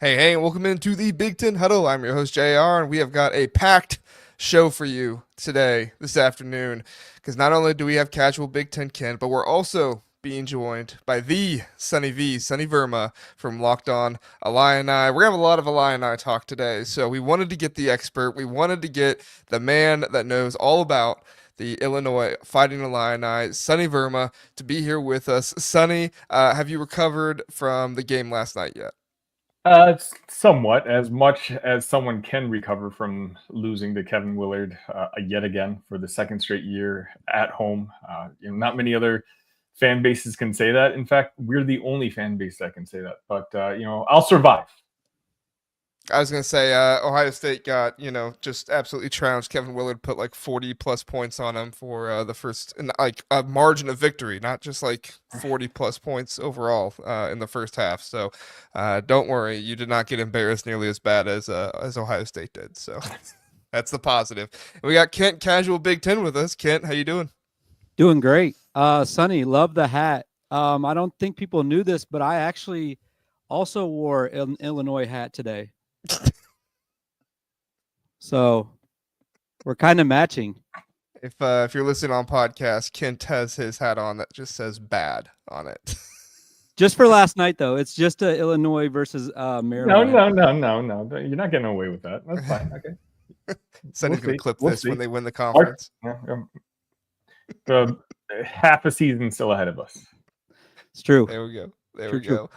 Hey, and welcome into the Big Ten Huddle. I'm your host, JR, and we have got a packed show for you today, this afternoon, because not only do we have casual Big Ten Ken, but we're also being joined by the Sunny Verma from Locked On Illini. We're going to have a lot of Illini talk today, so we wanted to get the expert. We wanted to get the man that knows all about the Illinois Fighting Illini, Sunny Verma, to be here with us. Sunny, have you recovered from the game last night yet? Somewhat, as much as someone can recover from losing to Kevin Willard yet again for the second straight year at home. Not many other fan bases can say that. In fact, we're the only fan base that can say that. But I'll survive. I was going to say Ohio State got, just absolutely trounced. Kevin Willard put like 40 plus points on him for the first, like a margin of victory, not just like 40 plus points overall in the first half. So don't worry, you did not get embarrassed nearly as bad as Ohio State did. So that's the positive. And we got Kent Casual Big Ten with us. Kent, how you doing? Doing great. Sonny, love the hat. I don't think people knew this, but I actually also wore an Illinois hat today. So we're kind of matching. If you're listening on podcast, Kent has his hat on that just says bad on it. Just for last night, though. It's just Illinois versus Maryland. No. You're not getting away with that. That's fine. Okay. Sonny's going to clip this when they win the conference. Half a season still ahead of us. It's true. There we go. There we go.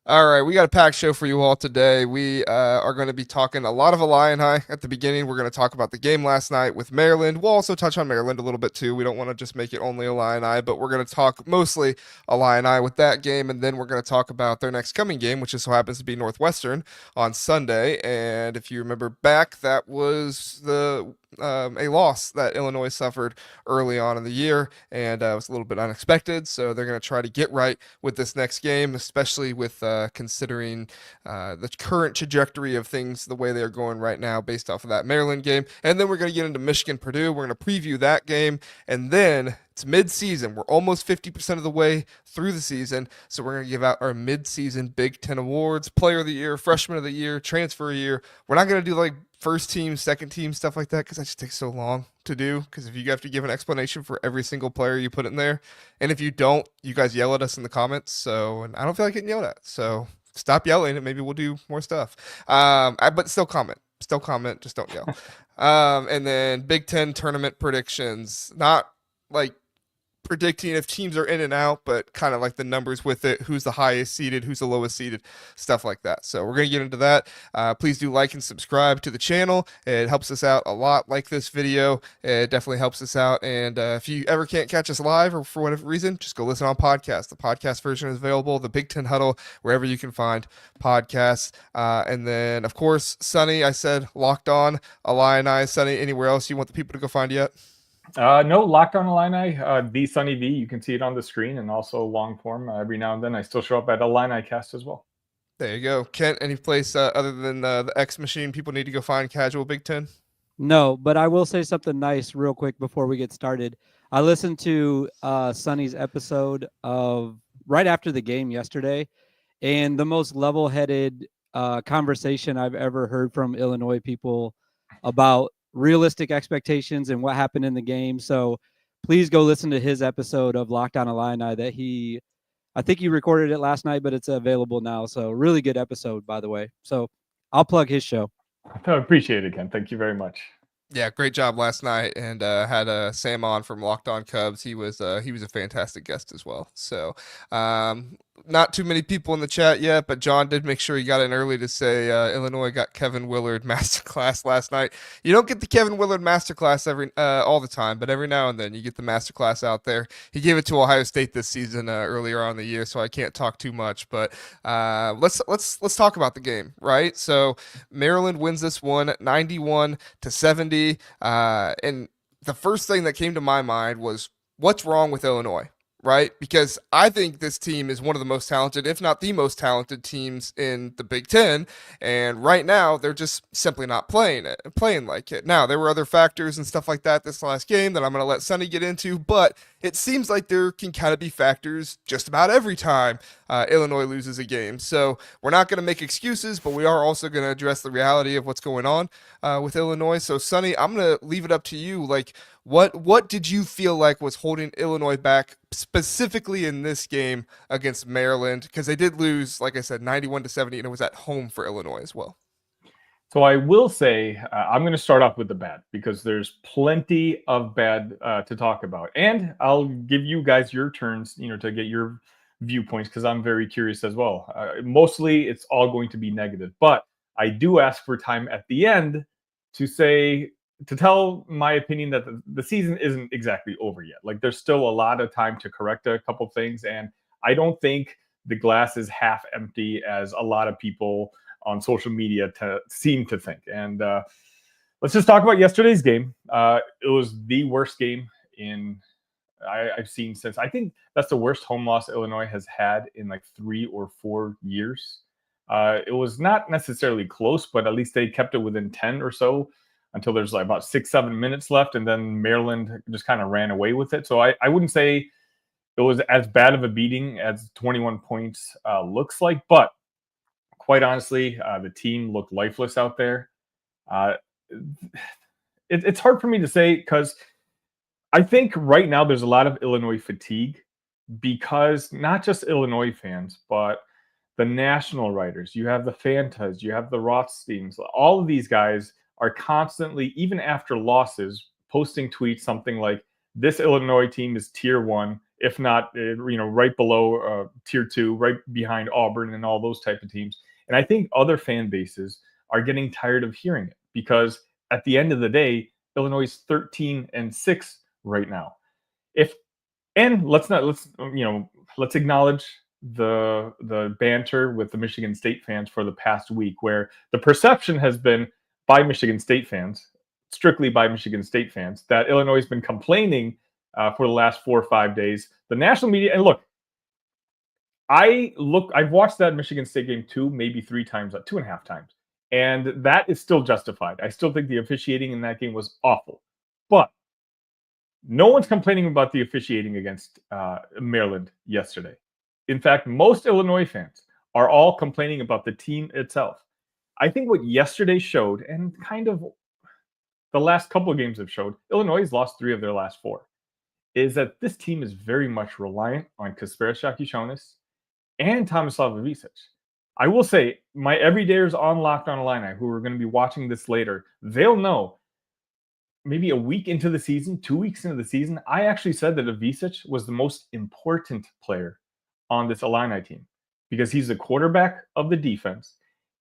All right, we got a packed show for you all today. We are going to be talking a lot of Illini at the beginning. We're going to talk about the game last night with Maryland. We'll also touch on Maryland a little bit too. We don't want to just make it only Illini, but we're going to talk mostly Illini with that game, and then we're going to talk about their next coming game, which just so happens to be Northwestern on Sunday. And if you remember back, that was a loss that Illinois suffered early on in the year, and it was a little bit unexpected. So they're going to try to get right with this next game, especially with considering the current trajectory of things, the way they're going right now based off of that Maryland game. And then we're going to get into Michigan Purdue. We're going to preview that game, and then it's mid-season. We're almost 50% of the way through the season, so we're going to give out our mid-season Big Ten awards: Player of the Year, Freshman of the Year, Transfer of the Year. We're not going to do like first team, second team, stuff like that, because that just takes so long to do. Because if you have to give an explanation for every single player you put in there, and if you don't, you guys yell at us in the comments. So, and I don't feel like getting yelled at. So stop yelling, and maybe we'll do more stuff. But still comment. Just don't yell. And then Big Ten tournament predictions. Not like predicting if teams are in and out, but kind of like the numbers with it, who's the highest seeded, who's the lowest seeded, stuff like that. So we're going to get into that. Please do like and subscribe to the channel. It helps us out a lot. Like this video, it definitely helps us out. And if you ever can't catch us live or for whatever reason, just go listen on podcast. The podcast version is available, the Big Ten Huddle, wherever you can find podcasts. And then, of course, Sunny, I said Locked On Illini. Sunny, anywhere else you want the people to go find yet? No, Locked On Illini, the Sunny V. You can see it on the screen, and also long form. Every now and then, I still show up at Illini Cast as well. There you go. Kent, any place other than the X Machine people need to go find casual Big Ten? No, but I will say something nice real quick before we get started. I listened to Sonny's episode of right after the game yesterday, and the most level-headed conversation I've ever heard from Illinois people about realistic expectations and what happened in the game. So please go listen to his episode of Locked On Illini that I think he recorded it last night, but it's available now. So really good episode, by the way. So I'll plug his show. I appreciate it, Ken. Thank you very much. Yeah, great job last night, and had Sam on from Locked On Cubs. He was a fantastic guest as well. So not too many people in the chat yet, but John did make sure he got in early to say Illinois got Kevin Willard masterclass last night. You don't get the Kevin Willard masterclass all the time, but every now and then you get the masterclass out there. He gave it to Ohio State this season earlier on in the year, so I can't talk too much. But let's talk about the game, right? So Maryland wins this one 91-70, and the first thing that came to my mind was, what's wrong with Illinois? right? Because I think this team is one of the most talented, if not the most talented teams in the Big Ten. And right now, they're just simply not playing like it. Now, there were other factors and stuff like that this last game that I'm going to let Sonny get into, but it seems like there can kind of be factors just about every time Illinois loses a game. So we're not going to make excuses, but we are also going to address the reality of what's going on with Illinois. So, Sonny, I'm going to leave it up to you. Like, what did you feel like was holding Illinois back specifically in this game against Maryland? Because they did lose, like I said, 91-70, and it was at home for Illinois as well. So I will say I'm going to start off with the bad because there's plenty of bad to talk about, and I'll give you guys your turns, to get your viewpoints because I'm very curious as well. Mostly, it's all going to be negative, but I do ask for time at the end to tell my opinion that the season isn't exactly over yet. Like there's still a lot of time to correct a couple things, and I don't think the glass is half empty as a lot of people on social media seem to think. And let's just talk about yesterday's game. It was the worst game I've seen since, I think that's the worst home loss Illinois has had in like 3 or 4 years. It was not necessarily close, but at least they kept it within 10 or so until there's like about 6-7 minutes left, and then Maryland just kind of ran away with it. So I wouldn't say it was as bad of a beating as 21 points looks like, but quite honestly, the team looked lifeless out there. It's hard for me to say because I think right now there's a lot of Illinois fatigue because not just Illinois fans, but the national writers, you have the Fantas, you have the Rothsteins, all of these guys are constantly, even after losses, posting tweets something like, this Illinois team is tier 1, if not, right below tier 2, right behind Auburn and all those type of teams. And I think other fan bases are getting tired of hearing it because at the end of the day, Illinois is 13-6 right now. Let's acknowledge the banter with the Michigan State fans for the past week, where the perception has been by Michigan State fans, strictly by Michigan State fans, that Illinois has been complaining for the last 4 or 5 days. The national media, and look, I've watched that Michigan State game 2, maybe 3 times, 2.5 times, and that is still justified. I still think the officiating in that game was awful, but no one's complaining about the officiating against Maryland yesterday. In fact, most Illinois fans are all complaining about the team itself. I think what yesterday showed, and kind of the last couple of games have showed, Illinois has lost 3 of their last 4, is that this team is very much reliant on Kasparas Jakušonis and Tomislav Ivicic. I will say, my everydayers on Locked On Illini, who are going to be watching this later, they'll know maybe a week into the season, 2 weeks into the season, I actually said that Ivicic was the most important player on this Illini team because he's the quarterback of the defense.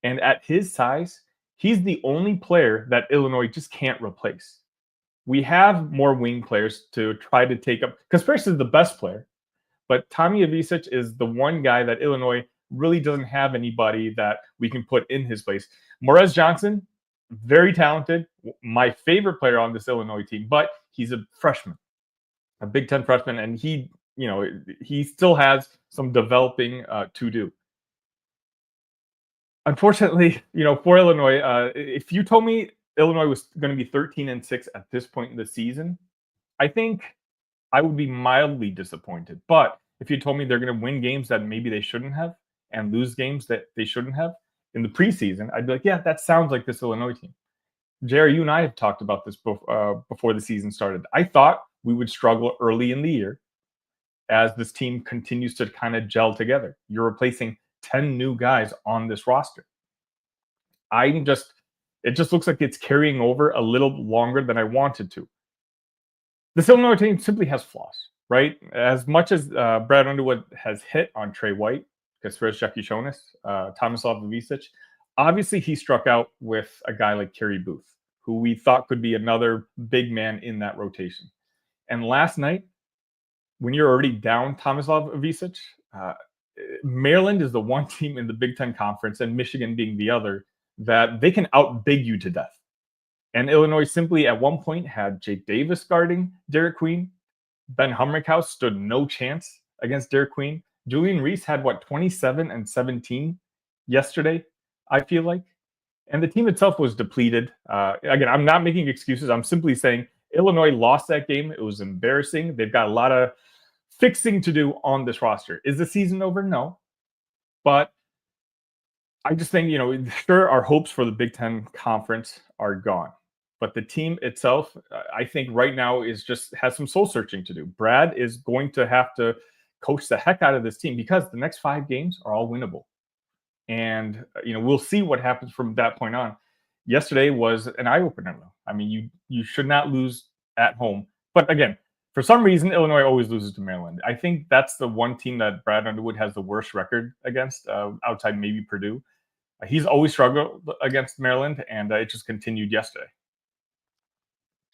And at his size, he's the only player that Illinois just can't replace. We have more wing players to try to take up. Kasparas is the best player, but Tommy Ivicic is the one guy that Illinois really doesn't have anybody that we can put in his place. Morez Johnson, very talented, my favorite player on this Illinois team, but he's a freshman, a Big Ten freshman, and he still has some developing to do. Unfortunately, for Illinois, if you told me Illinois was going to be 13-6 at this point in the season, I think I would be mildly disappointed. But if you told me they're going to win games that maybe they shouldn't have and lose games that they shouldn't have in the preseason, I'd be like, yeah, that sounds like this Illinois team. Jerry, you and I have talked about this before the season started. I thought we would struggle early in the year as this team continues to kind of gel together. You're replacing 10 new guys on this roster. It just looks like it's carrying over a little longer than I wanted to. This Illinois team simply has flaws, right? As much as Brad Underwood has hit on Trey White, Kasparas Jakušonis, Tomislav Ivicic, obviously he struck out with a guy like Kerry Booth, who we thought could be another big man in that rotation. And last night, when you're already down Tomislav Ivicic, Maryland is the one team in the Big Ten Conference, and Michigan being the other, that they can outbig you to death. And Illinois simply at one point had Jake Davis guarding Derek Queen. Ben Humrickhouse stood no chance against Derek Queen. Julian Reese had 27 and 17 yesterday, I feel like. And the team itself was depleted. Again, I'm not making excuses. I'm simply saying Illinois lost that game. It was embarrassing. They've got a lot of fixing to do on this roster. Is the season over? No. But I just think, sure, our hopes for the Big Ten Conference are gone. But the team itself, I think right now has some soul searching to do. Brad is going to have to coach the heck out of this team because the next 5 games are all winnable. And, we'll see what happens from that point on. Yesterday was an eye-opener, though. I mean, you should not lose at home. But again, for some reason, Illinois always loses to Maryland. I think that's the one team that Brad Underwood has the worst record against, outside maybe Purdue. He's always struggled against Maryland, and it just continued yesterday.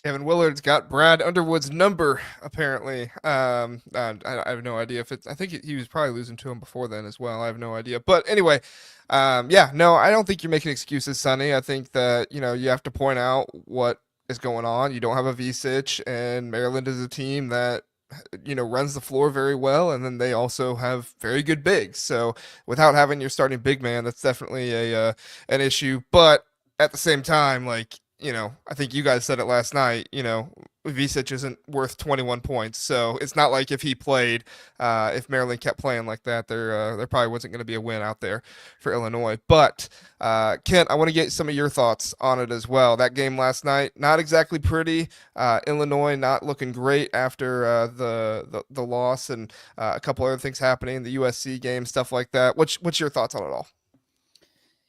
Kevin Willard's got Brad Underwood's number, apparently. I have no idea if it's. I think he was probably losing to him before then as well. I have no idea. But anyway, I don't think you're making excuses, Sonny. I think that you have to point out what is going on. You don't have a Visic, and Maryland is a team that runs the floor very well, and then they also have very good bigs. So without having your starting big man, that's definitely an issue. But at the same time, I think you guys said it last night, Visic isn't worth 21 points. So it's not like if he played, if Maryland kept playing like that, there probably wasn't going to be a win out there for Illinois. But Kent, I want to get some of your thoughts on it as well. That game last night, not exactly pretty. Illinois not looking great after the loss, and a couple other things happening, the USC game, stuff like that. What's your thoughts on it all?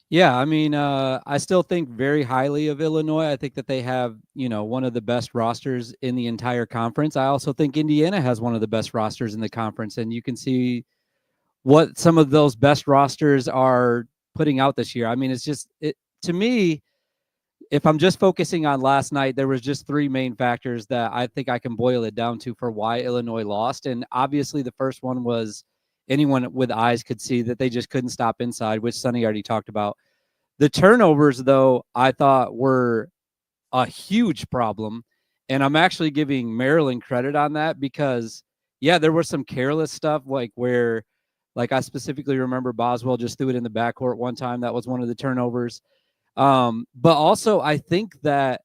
Yeah, I mean, I still think very highly of Illinois. I think that they have, one of the best rosters in the entire conference. I also think Indiana has one of the best rosters in the conference, and you can see what some of those best rosters are putting out this year. I mean, to me, if I'm just focusing on last night, there was just 3 main factors that I think I can boil it down to for why Illinois lost. And obviously the first one was anyone with eyes could see that they just couldn't stop inside, which Sonny already talked about. The turnovers, though, I thought were a huge problem. And I'm actually giving Maryland credit on that because, yeah, there was some careless stuff where I specifically remember Boswell just threw it in the backcourt one time. That was one of the turnovers. But also I think that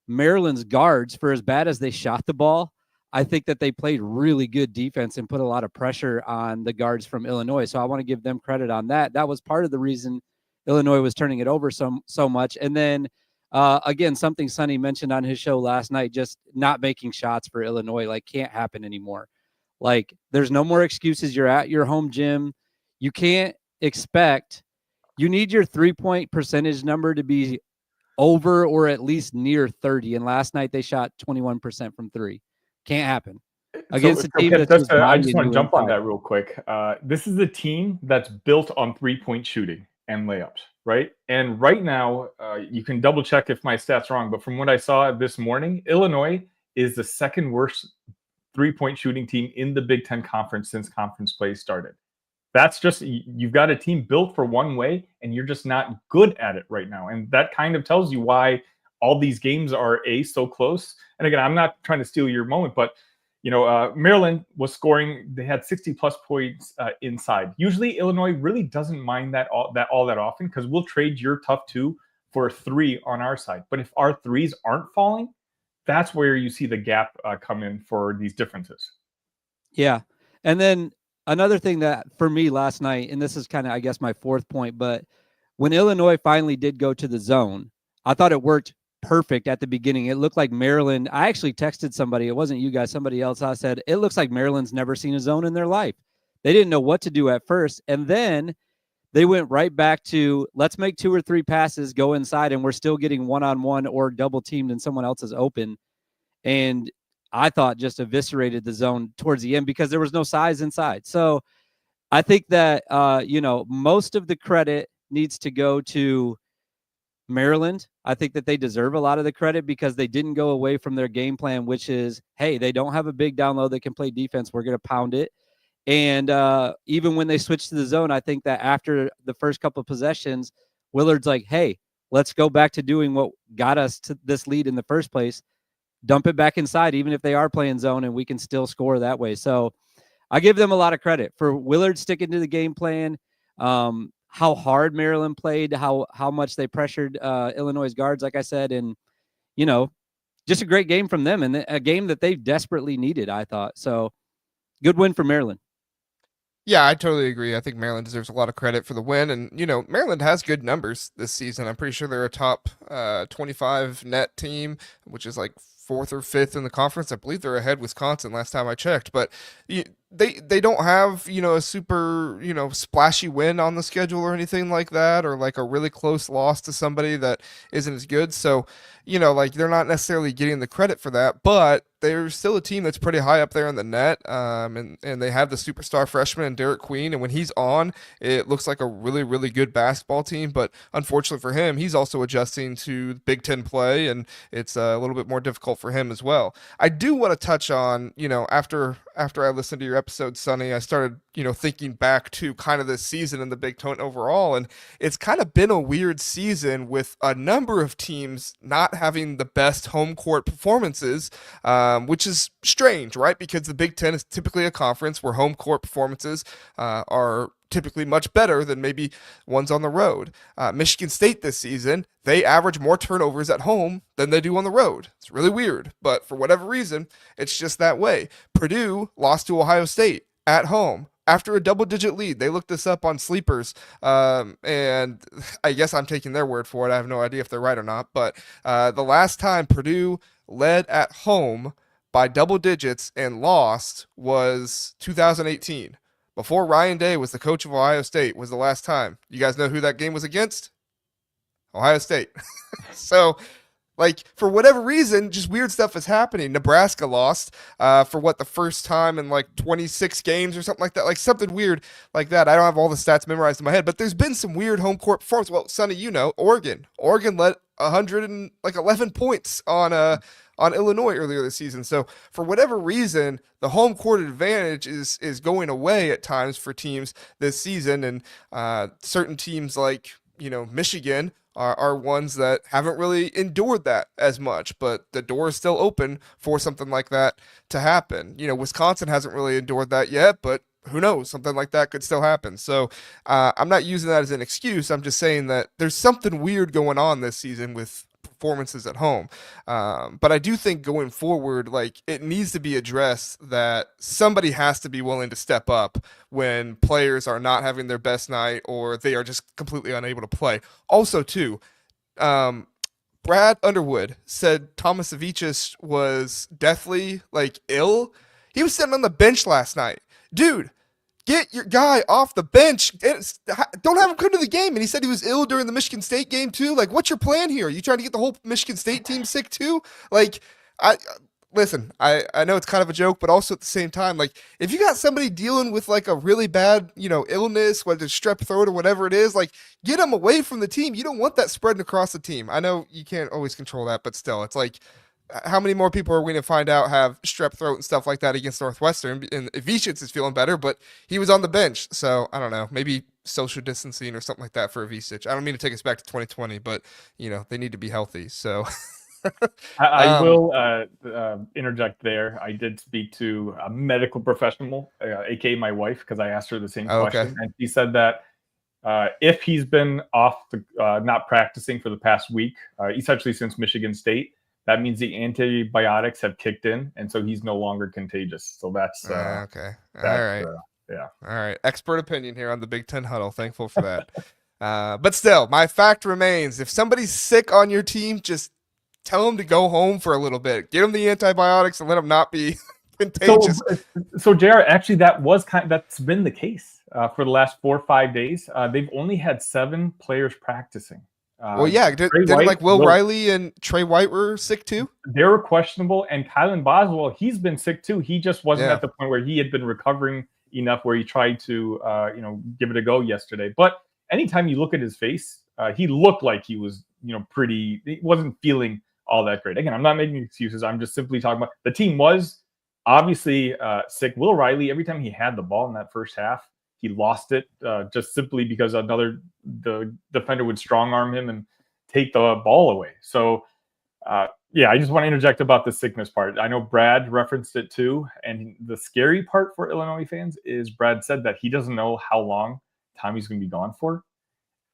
Maryland's guards, for as bad as they shot the ball, I think that they played really good defense and put a lot of pressure on the guards from Illinois. So I want to give them credit on that. That was part of the reason Illinois was turning it over so much. And then, again, something Sonny mentioned on his show last night, just not making shots for Illinois, can't happen anymore. There's no more excuses. You're at your home gym. You can't expect – you need your 3-point percentage number to be over or at least near 30. And last night they shot 21% from 3. Can't happen against a team that's I just want to jump on that real quick. This is a team that's built on 3-point shooting and layups, right? And right now, you can double check if my stats are wrong, but from what I saw this morning, Illinois is the second worst 3-point shooting team in the Big Ten Conference since conference play started. That's just, you've got a team built for one way, and you're just not good at it right now. And that kind of tells you why all these games are so close. And again, I'm not trying to steal your moment, but Maryland was scoring. They had 60+ points inside. Usually, Illinois really doesn't mind that all that often because we'll trade your tough 2 for a 3 on our side. But if our 3s aren't falling, that's where you see the gap come in for these differences. Yeah, and then another thing that for me last night, and this is kind of, I guess, my 4th point, but when Illinois finally did go to the zone, I thought it worked perfect at the beginning. It looked like Maryland. I actually texted somebody. It wasn't you guys, somebody else. I said, it looks like Maryland's never seen a zone in their life. They didn't know what to do at first. And then they went right back to let's make 2 or 3 passes, go inside, and we're still getting one-on-one or double teamed and someone else is open. And I thought just eviscerated the zone towards the end because there was no size inside. So I think that, most of the credit needs to go to Maryland. I think that they deserve a lot of the credit because they didn't go away from their game plan, which is, hey, they don't have a big down low that can play defense. We're going to pound it. And even when they switched to the zone, I think that after the first couple of possessions, Willard's like, hey, let's go back to doing what got us to this lead in the first place. dump it back inside, even if they are playing zone, and we can still score that way. So I give them a lot of credit for Willard sticking to the game plan, how hard Maryland played, how much they pressured Illinois' guards, like I said, and, just a great game from them, and a game that they desperately needed, I thought. So good win for Maryland. Yeah, I totally agree. I think Maryland deserves a lot of credit for the win. And, Maryland has good numbers this season. I'm pretty sure they're a top 25 net team, which is like 4th or 5th in the conference. I believe they're ahead Wisconsin last time I checked. But they don't have, a super, splashy win on the schedule or anything like that, or like a really close loss to somebody that isn't as good. So, like they're not necessarily getting the credit for that, but they're still a team that's pretty high up there in the net. And they have the superstar freshman Derek Queen. And when he's on, it looks like a really, really good basketball team. But unfortunately for him, he's also adjusting to Big Ten play, and it's a little bit more difficult for him as well. I do want to touch on, after I listened to your episode, Sonny, I started, thinking back to kind of this season in the Big Ten overall. And it's kind of been a weird season with a number of teams not having the best home court performances, which is strange, right? Because the Big Ten is typically a conference where home court performances are typically much better than maybe ones on the road. Michigan State this season, they average more turnovers at home than they do on the road. It's really weird, but for whatever reason, it's just that way. Purdue lost to Ohio State at home after a double-digit lead. They looked this up on Sleepers, and I guess I'm taking their word for it. I have no idea if they're right or not, but the last time Purdue led at home by double digits and lost was 2018. Before Ryan Day was the coach of Ohio State was the last time. You guys know who that game was against? Ohio State. So, for whatever reason, just weird stuff is happening. Nebraska lost for the first time in 26 games or something like that. Something weird like that. I don't have all the stats memorized in my head, but there's been some weird home court performance. Well, Sonny, Oregon. Oregon led 111 points on Illinois earlier this season. So for whatever reason, the home court advantage is going away at times for teams this season. And certain teams like, Michigan are ones that haven't really endured that as much, but the door is still open for something like that to happen. Wisconsin hasn't really endured that yet, but who knows? Something like that could still happen. So I'm not using that as an excuse. I'm just saying that there's something weird going on this season with performances at home. But I do think going forward, it needs to be addressed that somebody has to be willing to step up when players are not having their best night or they are just completely unable to play. Also, too, Brad Underwood said Thomas Avicius was deathly ill. He was sitting on the bench last night. Dude, get your guy off the bench. Don't have him come to the game. And he said he was ill during the Michigan State game too. What's your plan here? Are you trying to get the whole Michigan State team sick too? Listen, I know it's kind of a joke, but also at the same time, if you got somebody dealing with a really bad, illness, whether it's strep throat or whatever it is, get them away from the team. You don't want that spreading across the team. I know you can't always control that, but still, it's how many more people are we going to find out have strep throat and stuff like that against Northwestern? And Avicic is feeling better, but he was on the bench. So I don't know, maybe social distancing or something like that for Avicic. I don't mean to take us back to 2020, but they need to be healthy. So I will interject there. I did speak to a medical professional, aka my wife, because I asked her the same question, and she said that if he's been off not practicing for the past week, essentially since Michigan State, that means the antibiotics have kicked in, and so he's no longer contagious. So that's okay. All right. Yeah. All right. Expert opinion here on the Big Ten Huddle. Thankful for that. But still, my fact remains: if somebody's sick on your team, just tell them to go home for a little bit. Get them the antibiotics and let them not be contagious. So JR, actually, that's been the case for the last 4 or 5 days. They've only had 7 players practicing. Well, yeah, didn't Will Riley and Trey White were sick too? They were questionable, and Kylan Boswell, he's been sick too. He just wasn't at the point where he had been recovering enough where he tried to, give it a go yesterday. But anytime you look at his face, he looked like he was, he wasn't feeling all that great. Again, I'm not making excuses. I'm just simply talking about the team was obviously sick. Will Riley, every time he had the ball in that first half, he lost it just simply because the defender would strong arm him and take the ball away. So Yeah, I just want to interject about the sickness part. I know Brad referenced it too. And the scary part for Illinois fans is Brad said that he doesn't know how long Tommy's going to be gone for.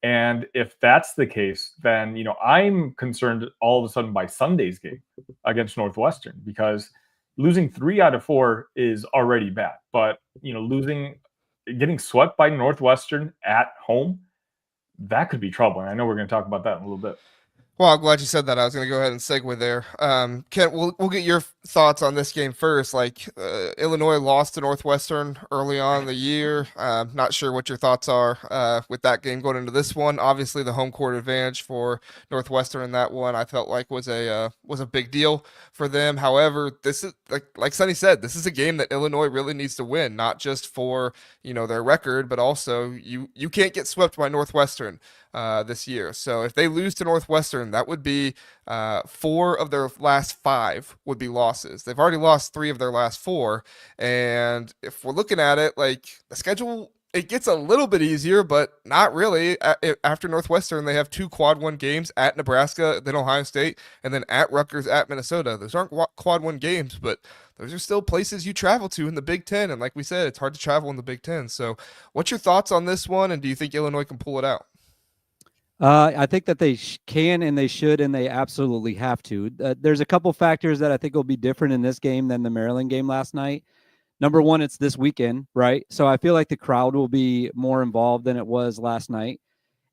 And if that's the case, then, I'm concerned all of a sudden by Sunday's game against Northwestern, because losing 3 out of 4 is already bad. But, getting swept by Northwestern at home, that could be troubling. I know we're going to talk about that in a little bit. Well, I'm glad you said that. I was going to go ahead and segue there. Kent, we'll get your thoughts on this game first. Like, Illinois lost to Northwestern early on in the year. Not sure what your thoughts are with that game going into this one. Obviously, the home court advantage for Northwestern in that one, I felt like was a big deal for them. However, this is like Sonny said, this is a game that Illinois really needs to win, not just for their record, but also you can't get swept by Northwestern this year. So if they lose to Northwestern, that would be 4 of their last 5 would be losses. They've already lost 3 of their last 4. And if we're looking at it, like the schedule, it gets a little bit easier, but not really. After Northwestern, they have 2 quad 1 games at Nebraska, then Ohio State, and then at Rutgers, at Minnesota. Those aren't quad 1 games, but those are still places you travel to in the Big Ten. And like we said, it's hard to travel in the Big Ten. So what's your thoughts on this one? And do you think Illinois can pull it out? I think that they can and they should and they absolutely have to. There's a couple factors that I think will be different in this game than the Maryland game last night. Number one, it's this weekend, right? So I feel like the crowd will be more involved than it was last night,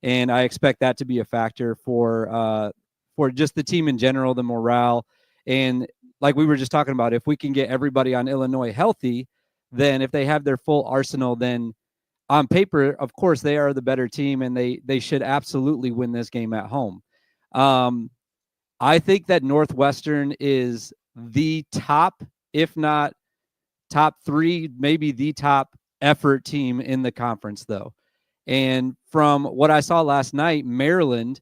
and I expect that to be a factor for just the team in general, the morale, and like we were just talking about, if we can get everybody on Illinois healthy, then if they have their full arsenal, then on paper, of course, they are the better team, and they should absolutely win this game at home. I think that Northwestern is the top, if not top 3, maybe the top effort team in the conference, though. And from what I saw last night, Maryland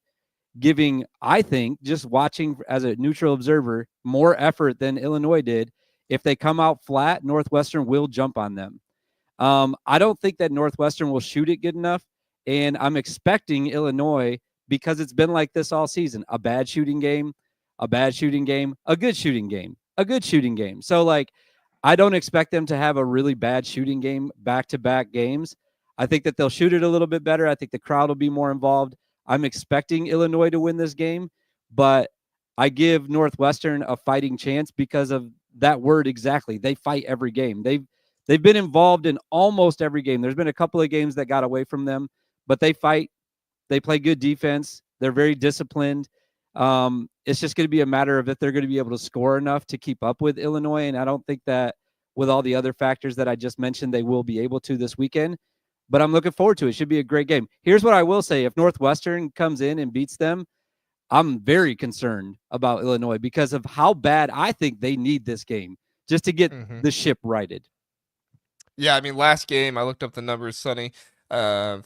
giving, I think, just watching as a neutral observer, more effort than Illinois did. If they come out flat, Northwestern will jump on them. I don't think that Northwestern will shoot it good enough, and I'm expecting Illinois, because it's been like this all season, a bad shooting game, a bad shooting game, a good shooting game, a good shooting game. So, like, I don't expect them to have a really bad shooting game back-to-back games. I think that they'll shoot it a little bit better. I think the crowd will be more involved. I'm expecting Illinois to win this game, but I give Northwestern a fighting chance because of that word exactly. They fight every game. They've been involved in almost every game. There's been a couple of games that got away from them, but they fight. They play good defense. They're very disciplined. It's just going to be a matter of if they're going to be able to score enough to keep up with Illinois, and I don't think that with all the other factors that I just mentioned, they will be able to this weekend. But I'm looking forward to it. It should be a great game. Here's what I will say. If Northwestern comes in and beats them, I'm very concerned about Illinois because of how bad I think they need this game just to get the ship righted. Yeah, I mean, last game, I looked up the numbers, Sonny. From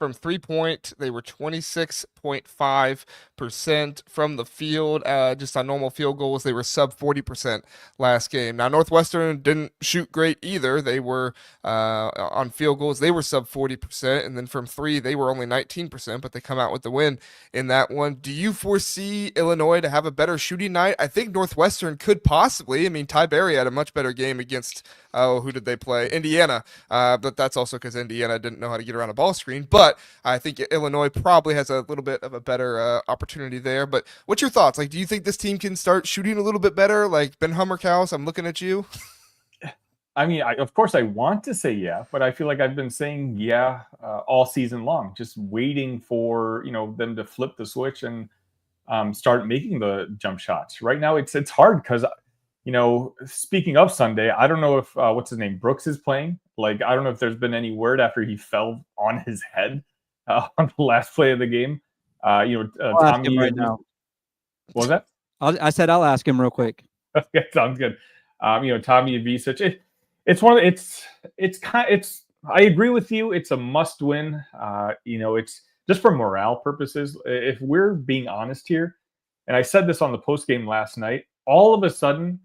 3-point, they were 26.5% from the field. Just on normal field goals, they were sub 40% last game. Now, Northwestern didn't shoot great either. They were on field goals, they were sub 40%, and then from 3, they were only 19%, but they come out with the win in that one. Do you foresee Illinois to have a better shooting night? I think Northwestern could possibly. I mean, Ty Berry had a much better game against, who did they play? Indiana, but that's also because Indiana didn't know how to get around a ball screen. But I think Illinois probably has a little bit of a better opportunity there. But what's your thoughts? Like, do you think this team can start shooting a little bit better? Like Ben Hummerkaus, I'm looking at you. I mean, of course, I want to say yeah, but I feel like I've been saying yeah all season long, just waiting for them to flip the switch and start making the jump shots. Right now, it's hard because speaking of Sunday, I don't know if what's his name, Brooks, is playing. Like, I don't know if there's been any word after he fell on his head on the last play of the game. Tommy right now. What was that? I said I'll ask him real quick. Okay, sounds good. Tommy Avicic. It's one of I agree with you. It's a must win. It's just for morale purposes. If we're being honest here, and I said this on the post game last night, all of a sudden,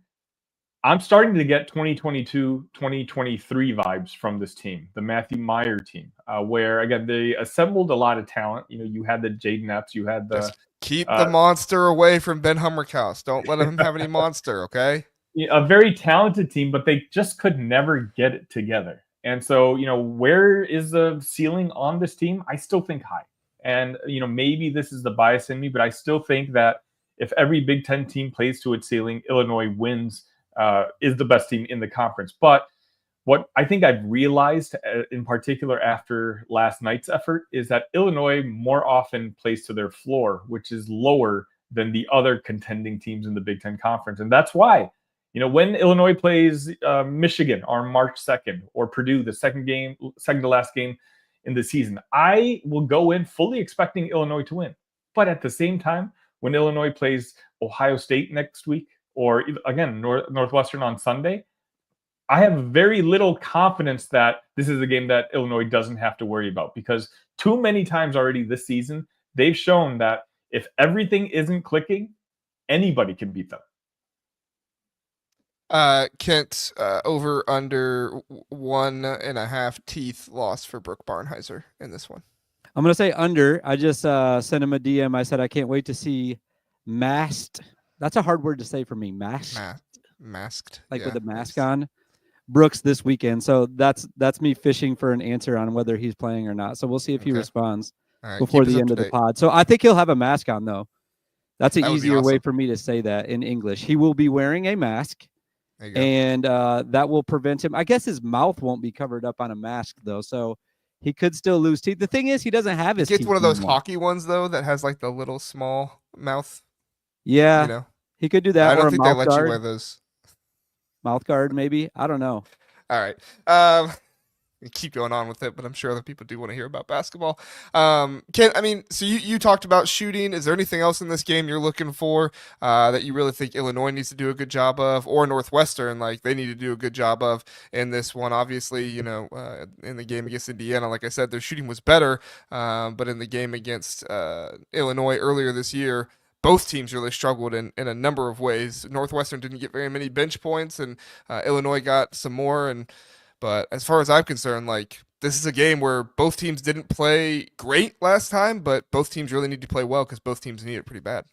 I'm starting to get 2022, 2023 vibes from this team, the Matthew Meyer team, where, again, they assembled a lot of talent. You had the Jaden Epps, you had the Just keep the monster away from Ben Hummerkaus. Don't let him have any monster, okay? a very talented team, but they just could never get it together. And so, where is the ceiling on this team? I still think high. And, maybe this is the bias in me, but I still think that if every Big Ten team plays to its ceiling, Illinois wins, is the best team in the conference. But what I think I've realized, in particular after last night's effort, is that Illinois more often plays to their floor, which is lower than the other contending teams in the Big Ten Conference. And that's why, when Illinois plays Michigan on March 2nd, or Purdue, the second to last game in the season, I will go in fully expecting Illinois to win. But at the same time, when Illinois plays Ohio State next week, or again, Northwestern on Sunday, I have very little confidence that this is a game that Illinois doesn't have to worry about, because too many times already this season, they've shown that if everything isn't clicking, anybody can beat them. Kent, over under 1.5 teeth loss for Brooke Barnheiser in this one. I'm going to say under. I just sent him a DM. I said, I can't wait to see masked. That's a hard word to say for me. Masked. Like with the mask on. Brooks this weekend. So that's me fishing for an answer on whether he's playing or not. So we'll see if he responds before the end of the pod. So I think he'll have a mask on, though. That's an easier way for me to say that in English. He will be wearing a mask. And that will prevent him. I guess his mouth won't be covered up on a mask, though, so he could still lose teeth. The thing is, he doesn't have his teeth. He gets one of those hockey ones, though, that has like the little small mouth. Yeah, he could do that. I don't think they let you wear those. Mouth guard, maybe. I don't know. All right. Keep going on with it, but I'm sure other people do want to hear about basketball. Ken, so you talked about shooting. Is there anything else in this game you're looking for that you really think Illinois needs to do a good job of, or Northwestern, like they need to do a good job of in this one? Obviously, in the game against Indiana, like I said, their shooting was better, but in the game against Illinois earlier this year, both teams really struggled in a number of ways. Northwestern didn't get very many bench points, and Illinois got some more. But as far as I'm concerned, like this is a game where both teams didn't play great last time, but both teams really need to play well because both teams need it pretty bad.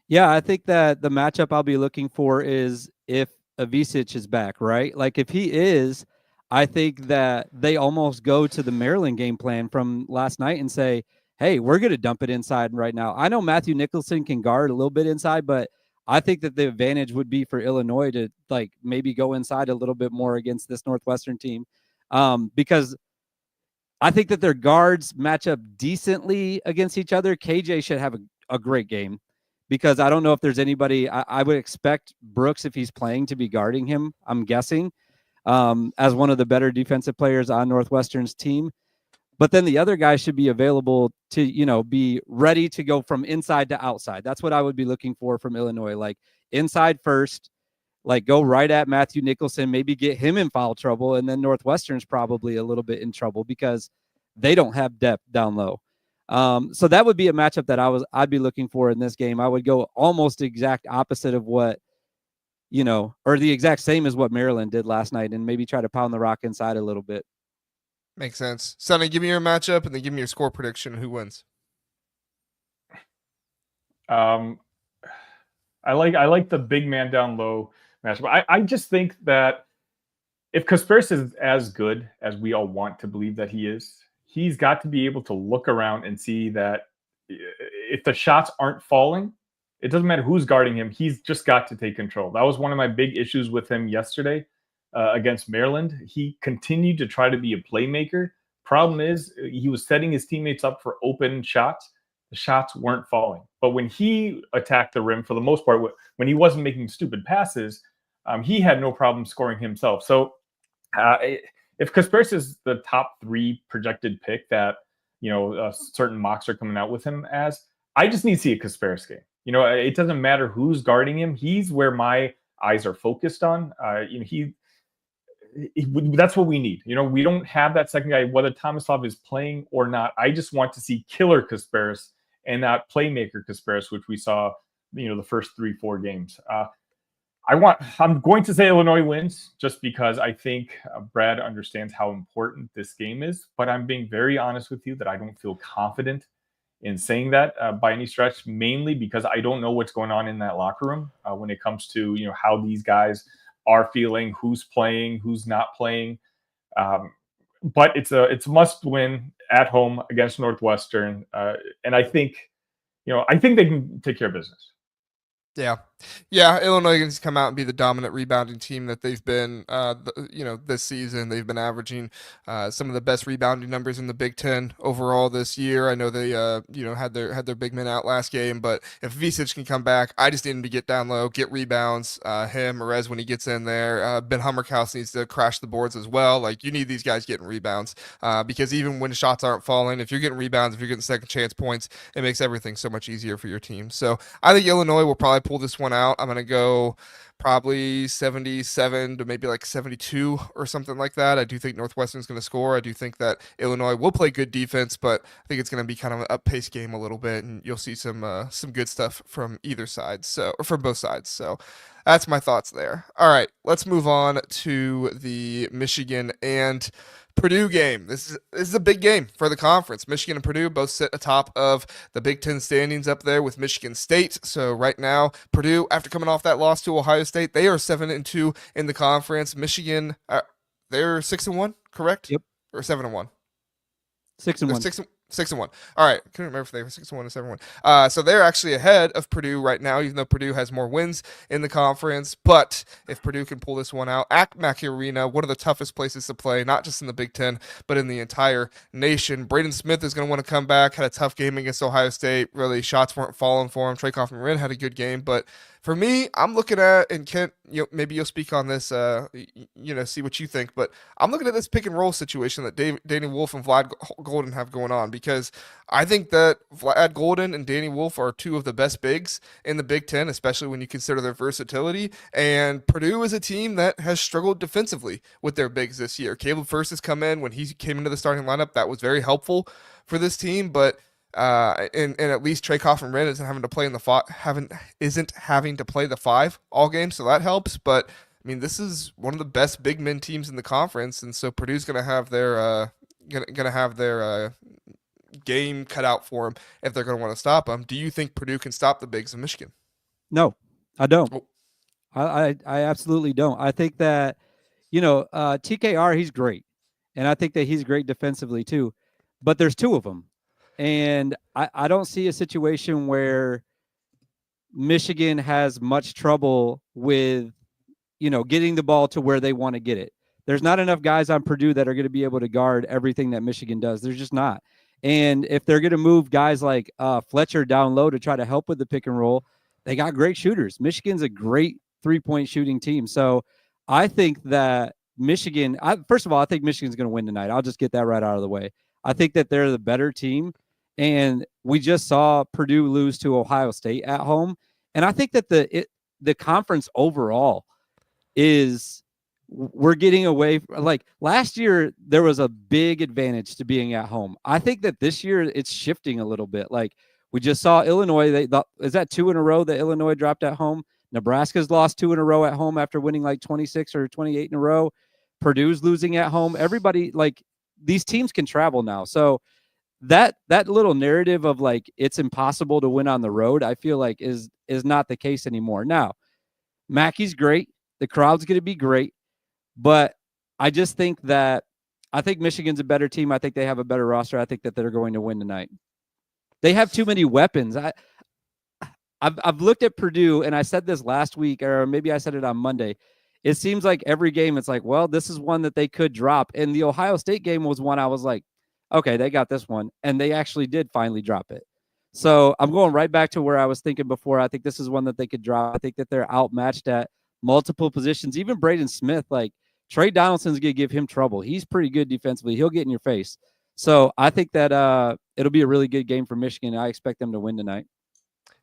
Yeah, I think that the matchup I'll be looking for is if Avicic is back, right? Like if he is, I think that they almost go to the Maryland game plan from last night and say, hey, we're going to dump it inside right now. I know Matthew Nicholson can guard a little bit inside, but I think that the advantage would be for Illinois to like maybe go inside a little bit more against this Northwestern team, because I think that their guards match up decently against each other. KJ should have a great game, because I don't know if there's anybody. I would expect Brooks, if he's playing, to be guarding him, I'm guessing, as one of the better defensive players on Northwestern's team. But then the other guy should be available to, be ready to go from inside to outside. That's what I would be looking for from Illinois. Like inside first, like go right at Matthew Nicholson, maybe get him in foul trouble. And then Northwestern's probably a little bit in trouble because they don't have depth down low. So that would be a matchup that I'd be looking for in this game. I would go almost exact opposite of what, or the exact same as what Maryland did last night, and maybe try to pound the rock inside a little bit. Makes sense. Sonny, give me your matchup and then give me your score prediction. Who wins? I like the big man down low matchup. I just think that if Kasparis is as good as we all want to believe that he is, he's got to be able to look around and see that if the shots aren't falling, it doesn't matter who's guarding him. He's just got to take control. That was one of my big issues with him yesterday. Against Maryland, he continued to try to be a playmaker. Problem is, he was setting his teammates up for open shots. The shots weren't falling. But when he attacked the rim, for the most part, when he wasn't making stupid passes, he had no problem scoring himself. So if Kasparis is the top 3 projected pick that certain mocks are coming out with him as, I just need to see a Kasparis game. It doesn't matter who's guarding him. He's where my eyes are focused on. That's what we need. We don't have that second guy, whether Tomislav is playing or not. I just want to see killer Kasparis and not playmaker Kasparis, which we saw, the first 3-4 games. I'm going to say Illinois wins just because I think Brad understands how important this game is. But I'm being very honest with you that I don't feel confident in saying that by any stretch, mainly because I don't know what's going on in that locker room when it comes to how these guys are feeling, who's playing, who's not playing. But it's a must win at home against Northwestern, and I think they can take care of business. Yeah, Illinois can come out and be the dominant rebounding team that they've been, this season. They've been averaging some of the best rebounding numbers in the Big Ten overall this year. I know they, had their big men out last game, but if Visic can come back, I just need him to get down low, get rebounds. Him, Perez when he gets in there. Ben Hummerkaus needs to crash the boards as well. Like, you need these guys getting rebounds because even when shots aren't falling, if you're getting rebounds, if you're getting second chance points, it makes everything so much easier for your team. So I think Illinois will probably pull this one out. I'm going to go probably 77 to maybe like 72 or something like that. I do think Northwestern's going to score. I do think that Illinois will play good defense, but I think it's going to be kind of an up-paced game a little bit, and you'll see some good stuff from either side, or from both sides. So that's my thoughts there. All right, let's move on to the Michigan and Purdue game. This is a big game for the conference. Michigan and Purdue both sit atop of the Big Ten standings up there with Michigan State. So right now, Purdue, after coming off that loss to Ohio State, they are 7-2 in the conference. Michigan, they're 6-1, correct? Yep. Or 7-1. 6-1. 6-1. All right. Couldn't remember if they were 6-1 or 7-1. So they're actually ahead of Purdue right now, even though Purdue has more wins in the conference. But if Purdue can pull this one out, Mackey Arena, one of the toughest places to play, not just in the Big Ten, but in the entire nation. Braden Smith is going to want to come back. Had a tough game against Ohio State. Really, shots weren't falling for him. Trey Kaufman-Wren had a good game, but for me, I'm looking at, and Kent, maybe you'll speak on this, see what you think, but I'm looking at this pick and roll situation that Danny Wolf and Vlad Golden have going on, because I think that Vlad Golden and Danny Wolf are two of the best bigs in the Big Ten, especially when you consider their versatility. And Purdue is a team that has struggled defensively with their bigs this year. Caleb Furst has come in. When he came into the starting lineup, that was very helpful for this team, but and at least Trey Kaufman-Wren isn't having to play the 5 all game, so that helps. But I mean, this is one of the best big men teams in the conference, and so Purdue's going to have their game cut out for them if they're going to want to stop them. Do you think Purdue can stop the bigs of Michigan? No, I don't. Oh. I absolutely don't. I think that TKR, he's great, and I think that he's great defensively too. But there's two of them. And I don't see a situation where Michigan has much trouble with, getting the ball to where they want to get it. There's not enough guys on Purdue that are going to be able to guard everything that Michigan does. There's just not. And if they're going to move guys like Fletcher down low to try to help with the pick and roll, they got great shooters. Michigan's a great three-point shooting team. So I think that Michigan, first of all, I think Michigan's going to win tonight. I'll just get that right out of the way. I think that they're the better team. And we just saw Purdue lose to Ohio State at home. And I think that the conference overall we're getting away. Like last year, there was a big advantage to being at home. I think that this year it's shifting a little bit. Like we just saw Illinois. Is that 2 in a row that Illinois dropped at home? Nebraska's lost 2 in a row at home after winning like 26 or 28 in a row. Purdue's losing at home. Everybody, like, these teams can travel now. So that little narrative of like it's impossible to win on the road, I feel like is not the case anymore. Now, Mackey's great. The crowd's going to be great. But I just think Michigan's a better team. I think they have a better roster. I think that they're going to win tonight. They have too many weapons. I've looked at Purdue, and I said this last week, or maybe I said it on Monday. It seems like every game it's like, well, this is one that they could drop. And the Ohio State game was one I was like, okay, they got this one. And they actually did finally drop it. So I'm going right back to where I was thinking before. I think this is one that they could drop. I think that they're outmatched at multiple positions. Even Braden Smith, like Trey Donaldson's going to give him trouble. He's pretty good defensively. He'll get in your face. So I think that it'll be a really good game for Michigan. I expect them to win tonight.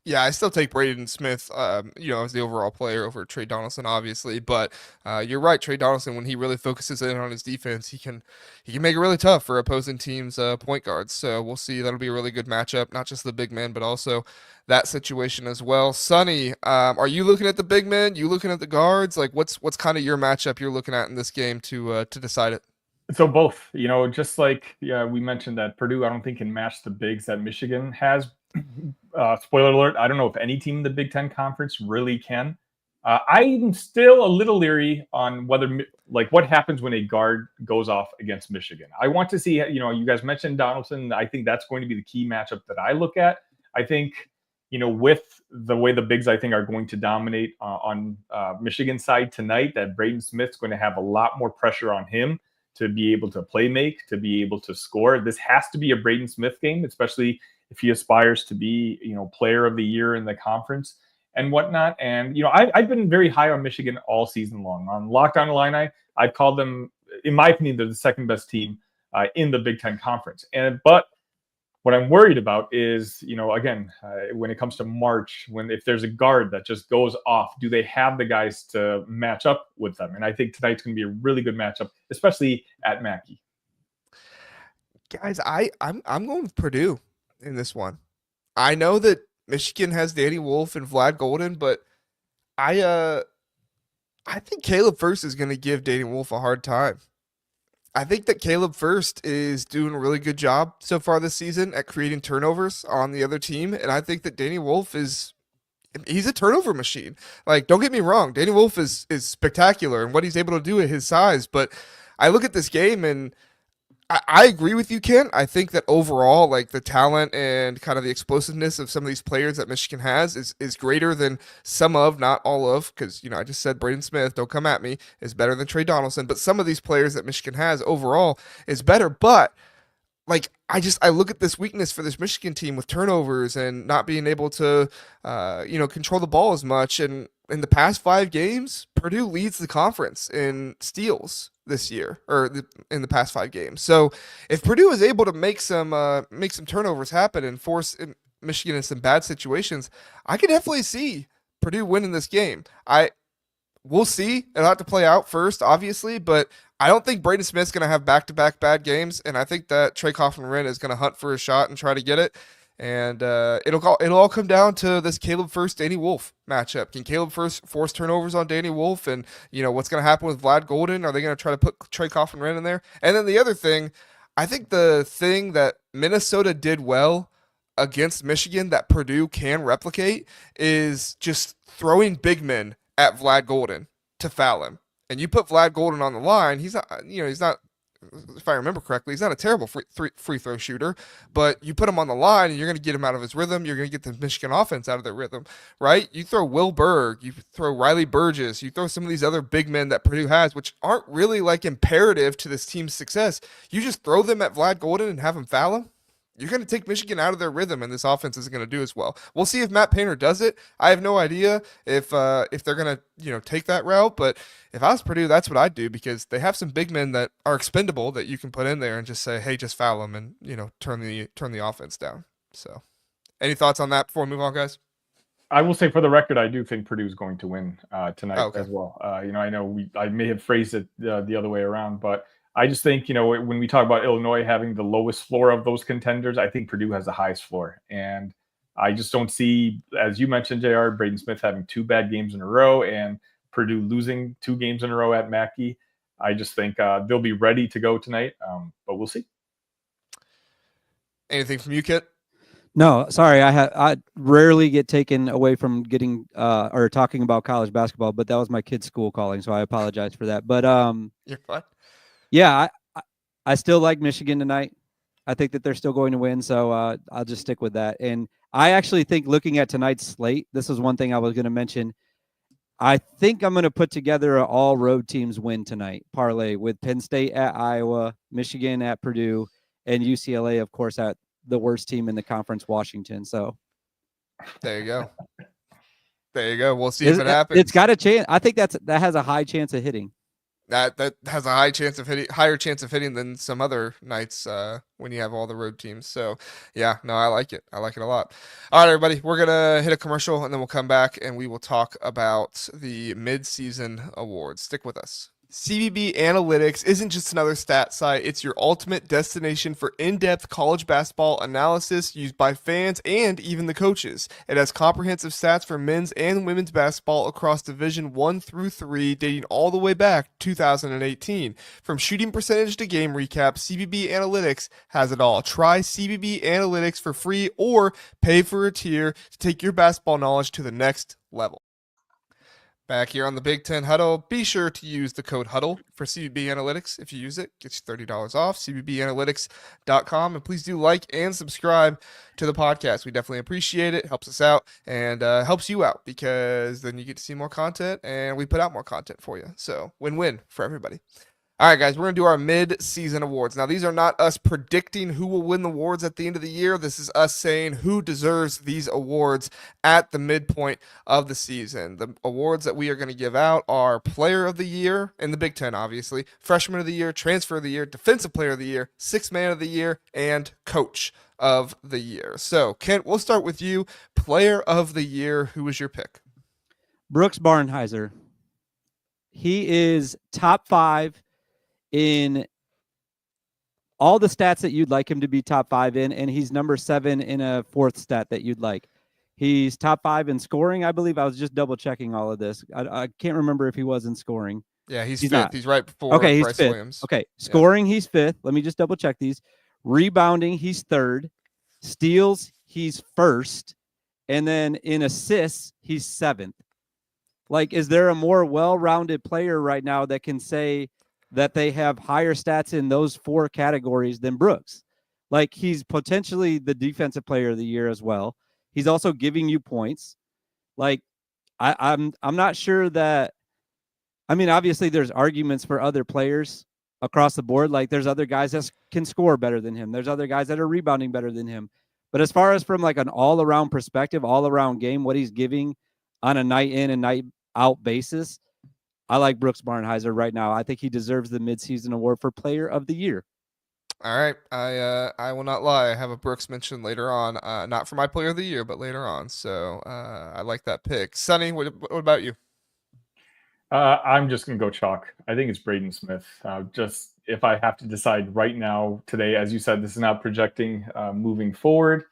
Yeah, I still take Braden Smith, as the overall player over Trey Donaldson, obviously. But you're right, Trey Donaldson, when he really focuses in on his defense, he can make it really tough for opposing teams' point guards. So we'll see. That'll be a really good matchup, not just the big man, but also that situation as well. Sonny, are you looking at the big men? You looking at the guards? Like, what's kind of your matchup you're looking at in this game to decide it? So both, just like we mentioned that Purdue, I don't think can match the bigs that Michigan has. Spoiler alert, I don't know if any team in the Big Ten Conference really can. I'm still a little leery on whether, like, what happens when a guard goes off against Michigan. I want to see, you guys mentioned Donaldson. I think that's going to be the key matchup that I look at. I think, with the way the bigs, I think, are going to dominate on Michigan side tonight, that Braden Smith's going to have a lot more pressure on him to be able to play make, to be able to score. This has to be a Braden Smith game, especially if he aspires to be, player of the year in the conference and whatnot. And, I've been very high on Michigan all season long. On Locked On Illini, I've called them, in my opinion, they're the second best team in the Big Ten Conference. But what I'm worried about is, again, when it comes to March, if there's a guard that just goes off, do they have the guys to match up with them? And I think tonight's going to be a really good matchup, especially at Mackey. Guys, I'm going with Purdue in this one. I know that Michigan has Danny Wolf and Vlad Golden, but I think Caleb First is going to give Danny Wolf a hard time. I think that Caleb First is doing a really good job so far this season at creating turnovers on the other team, and I think that Danny Wolf he's a turnover machine. Like, don't get me wrong, Danny Wolf is spectacular and what he's able to do at his size, but I look at this game and I agree with you, Ken. I think that overall, like, the talent and kind of the explosiveness of some of these players that Michigan has is greater than some of, not all of, because, I just said Braden Smith, don't come at me, is better than Trey Donaldson. But some of these players that Michigan has overall is better. But, like, I look at this weakness for this Michigan team with turnovers and not being able to, control the ball as much. And in the past 5 games, Purdue leads the conference in steals this year, in the past 5 games. So if Purdue is able to make some turnovers happen and force Michigan in some bad situations, I could definitely see Purdue winning this game. We'll see. It'll have to play out first, obviously, but I don't think Braden Smith's going to have back-to-back bad games, and I think that Trey Coffin-Wren is going to hunt for a shot and try to get it. And it'll all come down to this Caleb First Danny Wolf matchup. Can Caleb First force turnovers on Danny Wolf? And what's going to happen with Vlad Golden? Are they going to try to put Trey Coffin-Wren in there? And then the other thing, I think the thing that Minnesota did well against Michigan that Purdue can replicate is just throwing big men at Vlad Golden to foul him. And you put Vlad Golden on the line, he's not, if I remember correctly, he's not a terrible free throw shooter, but you put him on the line and you're going to get him out of his rhythm. You're going to get the Michigan offense out of their rhythm, right? You throw Will Berg, you throw Riley Burgess, you throw some of these other big men that Purdue has, which aren't really like imperative to this team's success. You just throw them at Vlad Golden and have him foul him. You're going to take Michigan out of their rhythm, and this offense isn't going to do as well. We'll see if Matt Painter does it. I have no idea if they're going to take that route, but if I was Purdue, that's what I'd do, because they have some big men that are expendable that you can put in there and just say, hey, just foul them and turn the offense down. So, any thoughts on that before we move on, guys? I will say, for the record, I do think Purdue is going to win tonight as well. I know I may have phrased it the other way around, but I just think, when we talk about Illinois having the lowest floor of those contenders, I think Purdue has the highest floor. And I just don't see, as you mentioned, JR, Braden Smith having 2 bad games in a row and Purdue losing 2 games in a row at Mackey. I just think they'll be ready to go tonight, but we'll see. Anything from you, Kit? No, sorry. I rarely get taken away from getting or talking about college basketball, but that was my kid's school calling, so I apologize for that. But you're fine. Yeah, I still like Michigan tonight. I think that they're still going to win, so I'll just stick with that. And I actually think, looking at tonight's slate, this is one thing I was going to mention. I think I'm going to put together an all road teams win tonight parlay with Penn State at Iowa, Michigan at Purdue, and UCLA, of course, at the worst team in the conference, Washington. So there you go. There you go. We'll see if it happens. It's got a chance. I think that has a high chance of hitting. that has a higher chance of hitting than some other nights when you have all the road teams. So yeah, no, I like it. I like it a lot. All right, everybody, we're gonna hit a commercial and then we'll come back and we will talk about the midseason awards. Stick with us. CBB Analytics isn't just another stat site, it's your ultimate destination for in-depth college basketball analysis used by fans and even the coaches. It has comprehensive stats for men's and women's basketball across Division 1 through 3, dating all the way back to 2018. From shooting percentage to game recap, CBB Analytics has it all. Try CBB Analytics for free or pay for a tier to take your basketball knowledge to the next level. Back here on the Big Ten Huddle, be sure to use the code HUDDLE for CBB Analytics. If you use it, get you $30 off, cbbanalytics.com. And please do like and subscribe to the podcast. We definitely appreciate it. Helps us out and helps you out because then you get to see more content and we put out more content for you. So win-win for everybody. All right, guys, we're going to do our mid-season awards. Now, these are not us predicting who will win the awards at the end of the year. This is us saying who deserves these awards at the midpoint of the season. The awards that we are going to give out are Player of the Year in the Big Ten, obviously, Freshman of the Year, Transfer of the Year, Defensive Player of the Year, Sixth Man of the Year, and Coach of the Year. So, Kent, we'll start with you. Player of the Year, who was your pick? Brooks Barnhizer. He is top 5 in all the stats that you'd like him to be top 5 in, and he's number 7 in a fourth stat that you'd like. He's top 5 in scoring, I believe. I was just double checking all of this. I can't remember if he was in scoring. Yeah, he's fifth. Not. He's right before he's Bryce fifth. Williams. Okay, scoring, he's 5th. Let me just double check these. Rebounding, he's 3rd. Steals, he's 1st. And then in assists, he's 7th. Like, is there a more well-rounded player right now that can say that they have higher stats in those 4 categories than Brooks? Like, he's potentially the defensive player of the year as well. He's also giving you points. Like, I'm not sure that. I mean, obviously, there's arguments for other players across the board. Like, there's other guys that can score better than him. There's other guys that are rebounding better than him. But as far as from like an all-around perspective, all-around game, what he's giving on a night in and night out basis, I like Brooks Barnhizer right now. I think he deserves the midseason award for Player of the Year. All right, I will not lie. I have a Brooks mention later on, not for my Player of the Year, but later on. So I like that pick. Sonny, what about you? I'm just going to go chalk. I think it's Braden Smith. Just if I have to decide right now, today, as you said, this is not projecting moving forward.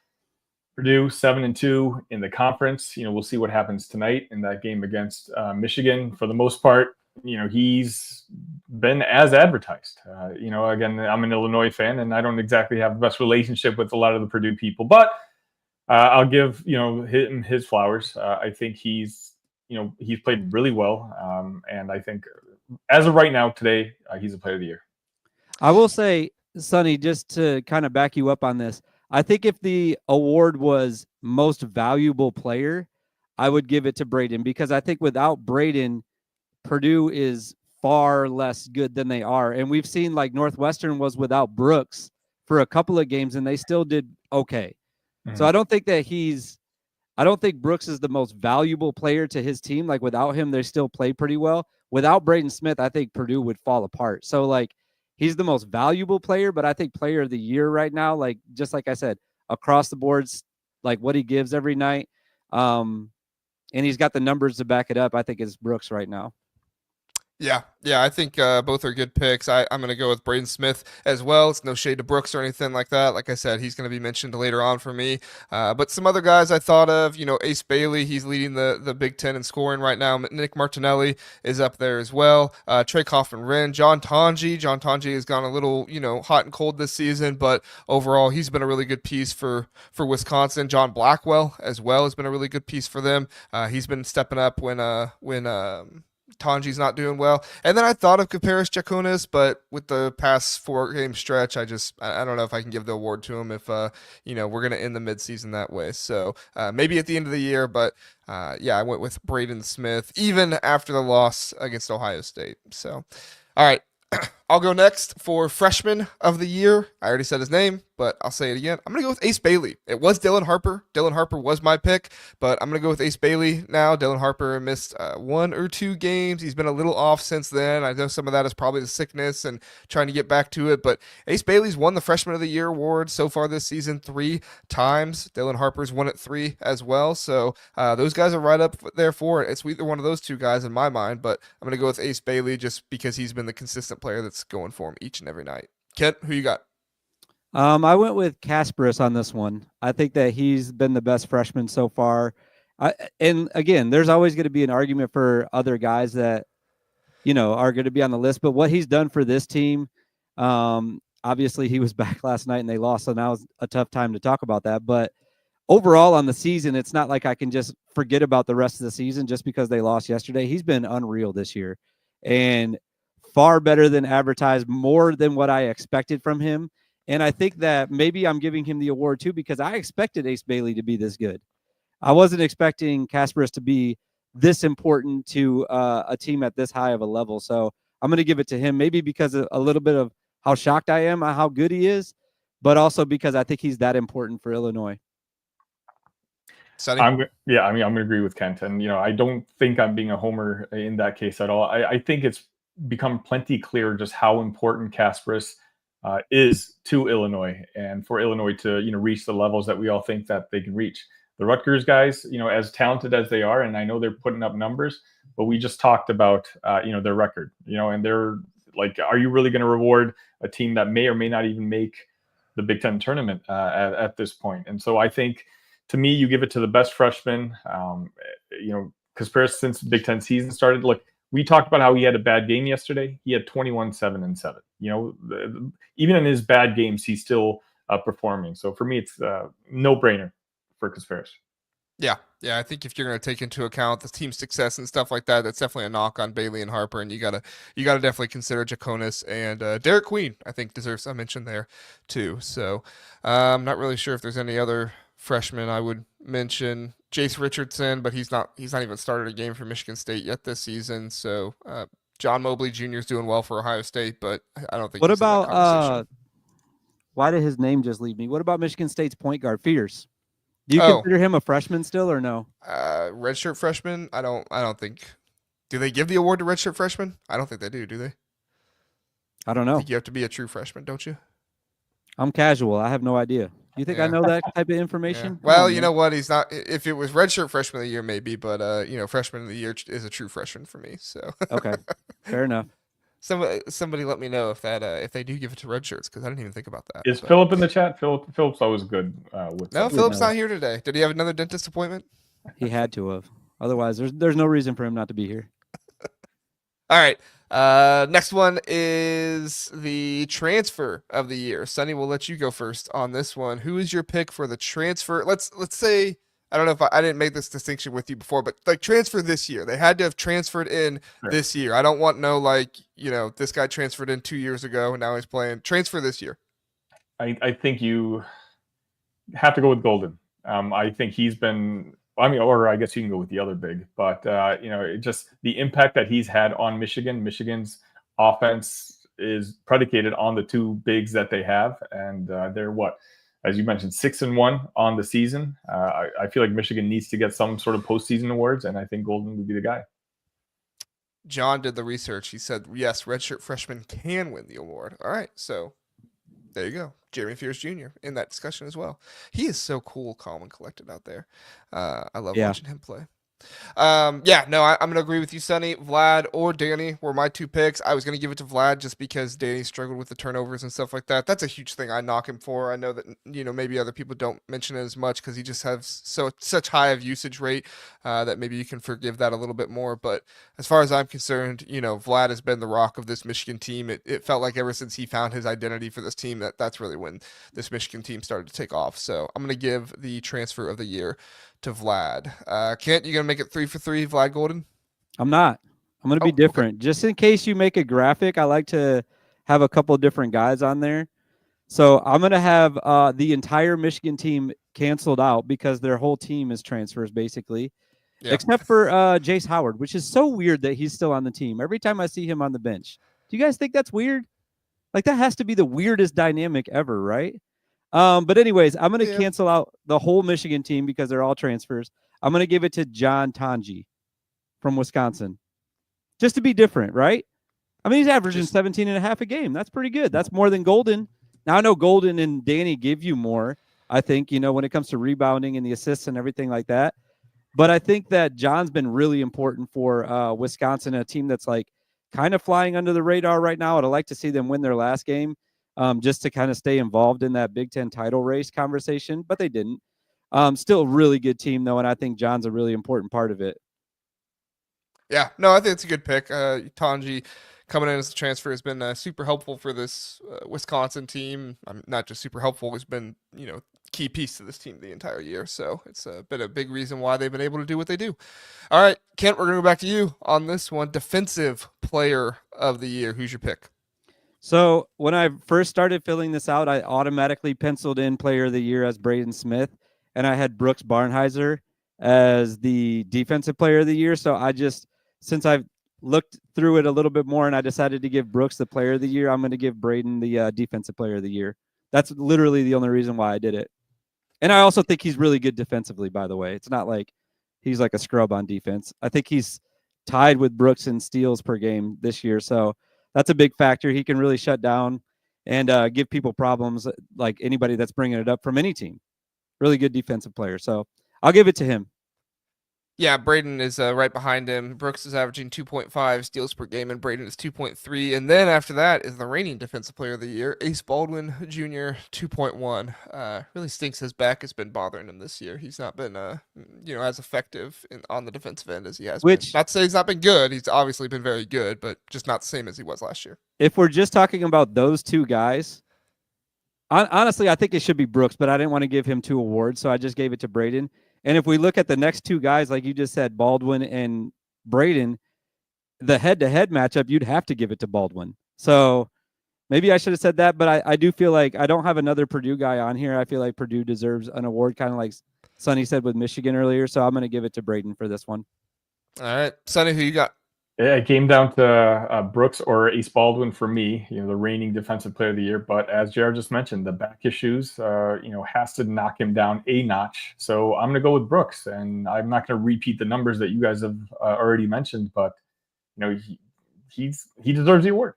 Purdue 7-2 in the conference. We'll see what happens tonight in that game against Michigan. For the most part, he's been as advertised. Again, I'm an Illinois fan, and I don't exactly have the best relationship with a lot of the Purdue people, but I'll give him his flowers. I think he's played really well, and I think as of right now today, he's a Player of the Year. I will say, Sonny, just to kind of back you up on this, I think if the award was most valuable player, I would give it to Braden, because I think without Braden, Purdue is far less good than they are. And we've seen like Northwestern was without Brooks for a couple of games and they still did okay. Mm-hmm. So I don't think Brooks is the most valuable player to his team. Like without him, they still play pretty well. Without Braden Smith, I think Purdue would fall apart. So like, he's the most valuable player, but I think Player of the Year right now, like just like I said, across the boards, like what he gives every night, and he's got the numbers to back it up. I think it's Brooks right now. Yeah, I think both are good picks. I'm going to go with Braden Smith as well. It's no shade to Brooks or anything like that. Like I said, he's going to be mentioned later on for me. But some other guys I thought of, Ace Bailey, he's leading the Big Ten in scoring right now. Nick Martinelli is up there as well. Trey Coffin-Wren, John Tonji. John Tonji has gone a little, hot and cold this season, but overall he's been a really good piece for Wisconsin. John Blackwell as well has been a really good piece for them. He's been stepping up when Tanji's not doing well. And then I thought of Kaparis Jakunas, but with the past 4-game stretch, I don't know if I can give the award to him if, we're going to end the midseason that way. So maybe at the end of the year, but I went with Braden Smith, even after the loss against Ohio State. So, all right. I'll go next for freshman of the year. I already said his name, but I'll say it again. I'm going to go with Ace Bailey. It was Dylan Harper. Dylan Harper was my pick, but I'm going to go with Ace Bailey now. Dylan Harper missed 1 or 2 games. He's been a little off since then. I know some of that is probably the sickness and trying to get back to it, but Ace Bailey's won the Freshman of the Year award so far this season 3 times. Dylan Harper's won it 3 as well, so those guys are right up there for it. It's either one of those 2 guys in my mind, but I'm going to go with Ace Bailey just because he's been the consistent player that's going for him each and every night. Kent, who you got? I went with Kasparis on this one. I think that he's been the best freshman so far. And again, there's always going to be an argument for other guys that, are going to be on the list. But what he's done for this team, obviously he was back last night and they lost, so now it's a tough time to talk about that. But overall on the season, it's not like I can just forget about the rest of the season just because they lost yesterday. He's been unreal this year and far better than advertised, more than what I expected from him. And I think that maybe I'm giving him the award too because I expected Ace Bailey to be this good. I wasn't expecting Kasparis to be this important to a team at this high of a level. So I'm going to give it to him, maybe because of a little bit of how shocked I am at how good he is, but also because I think he's that important for Illinois. I'm going to agree with Kent. And, I don't think I'm being a homer in that case at all. I think it's become plenty clear just how important Kasparis is to Illinois and for Illinois to, reach the levels that we all think that they can reach. The Rutgers guys, as talented as they are, and I know they're putting up numbers, but we just talked about, their record, and they're like, are you really going to reward a team that may or may not even make the Big Ten tournament at this point? And so I think, to me, you give it to the best freshman, Kasparis since Big Ten season started. Look, we talked about how he had a bad game yesterday. He had 21, 7, and 7. Even in his bad games, he's still performing. So for me, it's no brainer for Kasparis. Yeah. I think if you're going to take into account the team's success and stuff like that, that's definitely a knock on Bailey and Harper, and you gotta definitely consider Jaconis and Derek Queen. I think deserves a mention there too. So I'm not really sure if there's any other freshmen I would mention. Jace Richardson, but he's not even started a game for Michigan State yet this season. So John Mobley Jr. is doing well for Ohio State, but I don't think. What about? Why did his name just leave me? What about Michigan State's point guard Fierce? Do you consider him a freshman still or no? Redshirt freshman? I don't think. Do they give the award to redshirt freshmen? I don't think they do they? I don't know. I think you have to be a true freshman, don't you? I'm casual. I have no idea. You think I know that type of information? Yeah. Well, you know what? He's not. If it was redshirt freshman of the year, maybe, but freshman of the year is a true freshman for me. So okay, fair enough. Somebody let me know if they do give it to redshirts because I didn't even think about that. Is Philip in the chat? Philip's always good with. No, Philip's not here today. Did he have another dentist appointment? He had to have. Otherwise, there's no reason for him not to be here. All right. Next one is the transfer of the year. Sonny, we'll let you go first on this one. Who is your pick for the transfer? Let's say, I don't know if I didn't make this distinction with you before, but like transfer this year. They had to have transferred in this year. I don't want this guy transferred in 2 years ago and now he's playing. Transfer this year. I think you have to go with Golden. I think he's been. Or I guess you can go with the other big, but just the impact that he's had on Michigan. Michigan's offense is predicated on the 2 bigs that they have, and they're as you mentioned, 6-1 on the season. I feel like Michigan needs to get some sort of postseason awards, and I think Golden would be the guy. John did the research. He said, yes, redshirt freshmen can win the award. All right, so there you go. Jeremy Fierce Jr. in that discussion as well. He is so cool, calm, and collected out there. I love watching him play. I'm going to agree with you, Sonny. Vlad or Danny were my 2 picks. I was going to give it to Vlad just because Danny struggled with the turnovers and stuff like that. That's a huge thing I knock him for. I know that, maybe other people don't mention it as much because he just has such high of usage rate that maybe you can forgive that a little bit more. But as far as I'm concerned, Vlad has been the rock of this Michigan team. It felt like ever since he found his identity for this team, that's really when this Michigan team started to take off. So I'm going to give the transfer of the year to Vlad. Kent, you gonna make it 3 for 3, Vlad Golden? I'm not. I'm gonna be different. Okay. Just in case you make a graphic, I like to have a couple different guys on there. So I'm gonna have the entire Michigan team canceled out because their whole team is transfers basically, except for Jace Howard, which is so weird that he's still on the team. Every time I see him on the bench, do you guys think that's weird? Like, that has to be the weirdest dynamic ever, right? But anyways, I'm going to cancel out the whole Michigan team because they're all transfers. I'm going to give it to John Tanji from Wisconsin, just to be different, right? I mean, he's averaging 17 and a half a game. That's pretty good. That's more than Golden. Now, I know Golden and Danny give you more, I think, when it comes to rebounding and the assists and everything like that. But I think that John's been really important for Wisconsin, a team that's like kind of flying under the radar right now. I'd like to see them win their last game just to kind of stay involved in that Big Ten title race conversation, but they didn't. Still a really good team, though, and I think John's a really important part of it. Yeah, no, I think it's a good pick. Tanji coming in as a transfer has been super helpful for this Wisconsin team. Not just super helpful, he's been, key piece to this team the entire year. So it's been a big reason why they've been able to do what they do. All right, Kent, we're going to go back to you on this one. Defensive player of the year. Who's your pick? So when I first started filling this out, I automatically penciled in player of the year as Braden Smith, and I had Brooks Barnhizer as the defensive player of the year. So since I've looked through it a little bit more and I decided to give Brooks the player of the year, I'm going to give Braden the defensive player of the year. That's literally the only reason why I did it. And I also think he's really good defensively, by the way. It's not like he's like a scrub on defense. I think he's tied with Brooks in steals per game this year. So that's a big factor. He can really shut down and give people problems, like anybody that's bringing it up from any team. Really good defensive player. So I'll give it to him. Yeah, Braden is right behind him. Brooks is averaging 2.5 steals per game, and Braden is 2.3. And then after that is the reigning defensive player of the year, Ace Baldwin Jr., 2.1. Really stinks his back has been bothering him this year. He's not been, as effective on the defensive end as he has been. Not to say he's not been good. He's obviously been very good, but just not the same as he was last year. If we're just talking about those two guys, honestly, I think it should be Brooks, but I didn't want to give him 2 awards, so I just gave it to Braden. And if we look at the next 2 guys, like you just said, Baldwin and Braden, the head-to-head matchup, you'd have to give it to Baldwin. So maybe I should have said that, but I do feel like I don't have another Purdue guy on here. I feel like Purdue deserves an award, kind of like Sonny said with Michigan earlier. So I'm going to give it to Braden for this one. All right. Sonny, who you got? Yeah, it came down to Brooks or Ace Baldwin for me, the reigning defensive player of the year. But as Jared just mentioned, the back issues, has to knock him down a notch. So I'm going to go with Brooks, and I'm not going to repeat the numbers that you guys have already mentioned, but he deserves the award.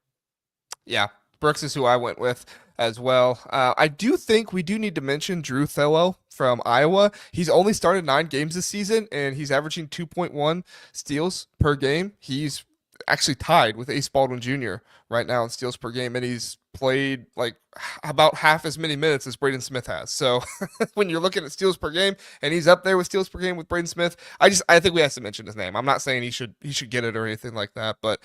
Yeah, Brooks is who I went with as well. I do think we do need to mention Drew Thelwell from Iowa. He's only started 9 games this season, and he's averaging 2.1 steals per game. He's actually tied with Ace Baldwin Jr. right now in steals per game, and he's played like about half as many minutes as Braden Smith has. So when you're looking at steals per game, and he's up there with steals per game with Braden Smith, I think we have to mention his name. I'm not saying he should get it or anything like that, but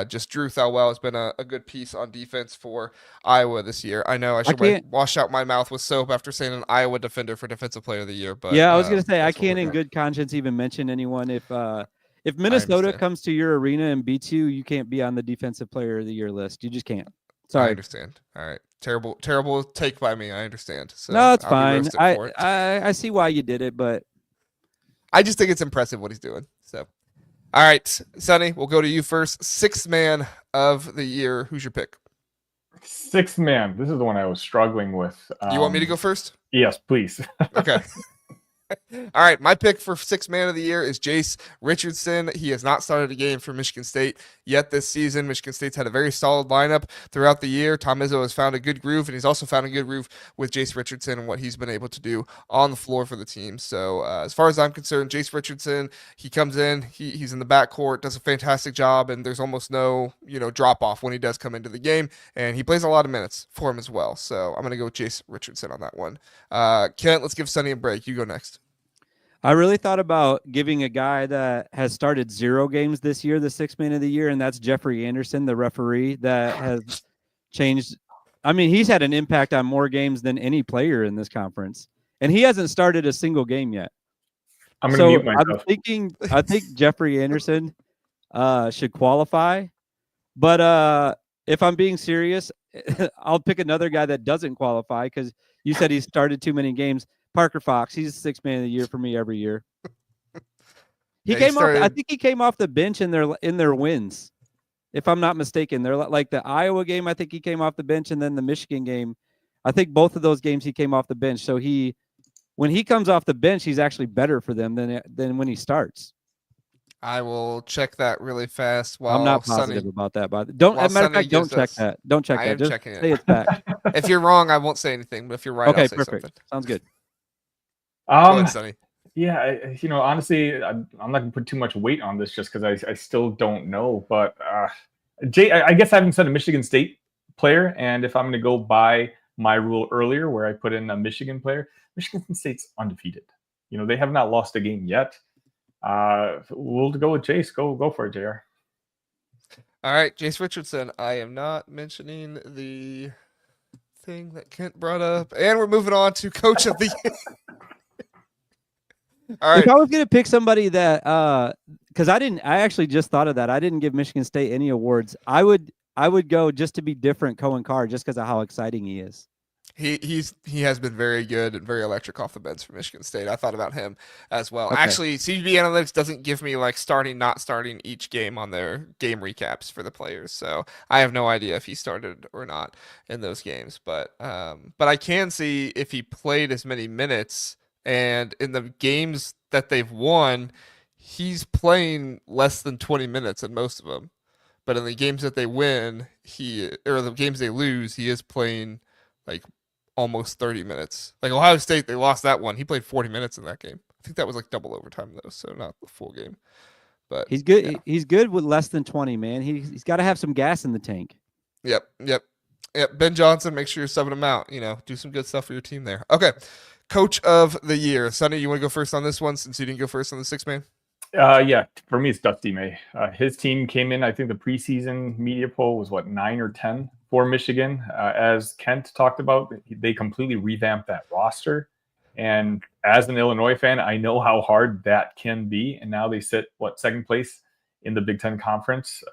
just Drew Thelwell has been a good piece on defense for Iowa this year. I know I should wash out my mouth with soap after saying an Iowa defender for defensive player of the year, but yeah, I was going to say I can't in good conscience even mention anyone if Minnesota comes to your arena and beats you, you can't be on the defensive player of the year list. You just can't. Sorry. I understand. All right. Terrible take by me. I understand. So no, it's fine. I see why you did it, but I just think it's impressive what he's doing. So, all right, Sonny, we'll go to you first. 6th man of the year. Who's your pick? 6th man. This is the one I was struggling with. You want me to go first? Yes, please. Okay. All right, my pick for 6th man of the year is Jace Richardson. He has not started a game for Michigan State yet this season. Michigan State's had a very solid lineup throughout the year. Tom Izzo has found a good groove, and he's also found a good groove with Jace Richardson and what he's been able to do on the floor for the team. So as far as I'm concerned, Jace Richardson, he comes in, he's in the backcourt, does a fantastic job, and there's almost no drop-off when he does come into the game, and he plays a lot of minutes for him as well. So I'm going to go with Jace Richardson on that one. Kent, let's give Sonny a break. You go next. I really thought about giving a guy that has started 0 games this year the 6th man of the year, and that's Jeffrey Anderson, the referee that has changed. I mean, he's had an impact on more games than any player in this conference, and he hasn't started a single game yet. I'm going to mute myself. I think Jeffrey Anderson should qualify, but if I'm being serious, I'll pick another guy that doesn't qualify because you said he's started too many games. Parker Fox, he's the 6th man of the year for me every year. I think he came off the bench in their wins. if I'm not mistaken. They're like the Iowa game, I think he came off the bench, and then the Michigan game, I think both of those games he came off the bench. So when he comes off the bench, he's actually better for them than when he starts. I will check that really fast. While I'm not positive about that, but don't. As a matter of fact, don't check that. Don't check that. Just say it's back. If you're wrong, I won't say anything. But if you're right, okay, I'll say perfect. something. Sounds good. Go ahead, Sonny. Yeah, honestly, I'm not gonna put too much weight on this just because I still don't know. But Jay, I guess I haven't said a Michigan State player, and if I'm gonna go by my rule earlier, where I put in a Michigan player, Michigan State's undefeated. They have not lost a game yet. We'll go with Jace. Go for it, JR. All right, Jace Richardson. I am not mentioning the thing that Kent brought up, and we're moving on to Coach of the Year. All right. If I was going to pick somebody that, because I actually just thought of that. I didn't give Michigan State any awards. I would go just to be different, Cohen Carr, just because of how exciting he is. He has been very good and very electric off the bench for Michigan State. I thought about him as well. Okay. Actually, CBB Analytics doesn't give me like starting, not starting each game on their game recaps for the players, so I have no idea if he started or not in those games. But I can see if he played as many minutes, and in the games that they've won, he's playing less than 20 minutes in most of them. But in the games that they win, or the games they lose, he is playing like almost 30 minutes. Like Ohio State, they lost that one. He played 40 minutes in that game. I think that was like double overtime though, so not the full game. But he's good. Yeah. He's good with less than 20, man. He's got to have some gas in the tank. Yep. Ben Johnson, make sure you're subbing him out. Do some good stuff for your team there. Okay. Coach of the Year. Sonny, you want to go first on this one since you didn't go first on the 6-man? Yeah, for me, it's Dusty May. His team came in, I think the preseason media poll was 9 or 10 for Michigan. As Kent talked about, they completely revamped that roster. And as an Illinois fan, I know how hard that can be. And now they sit, second place in the Big Ten Conference.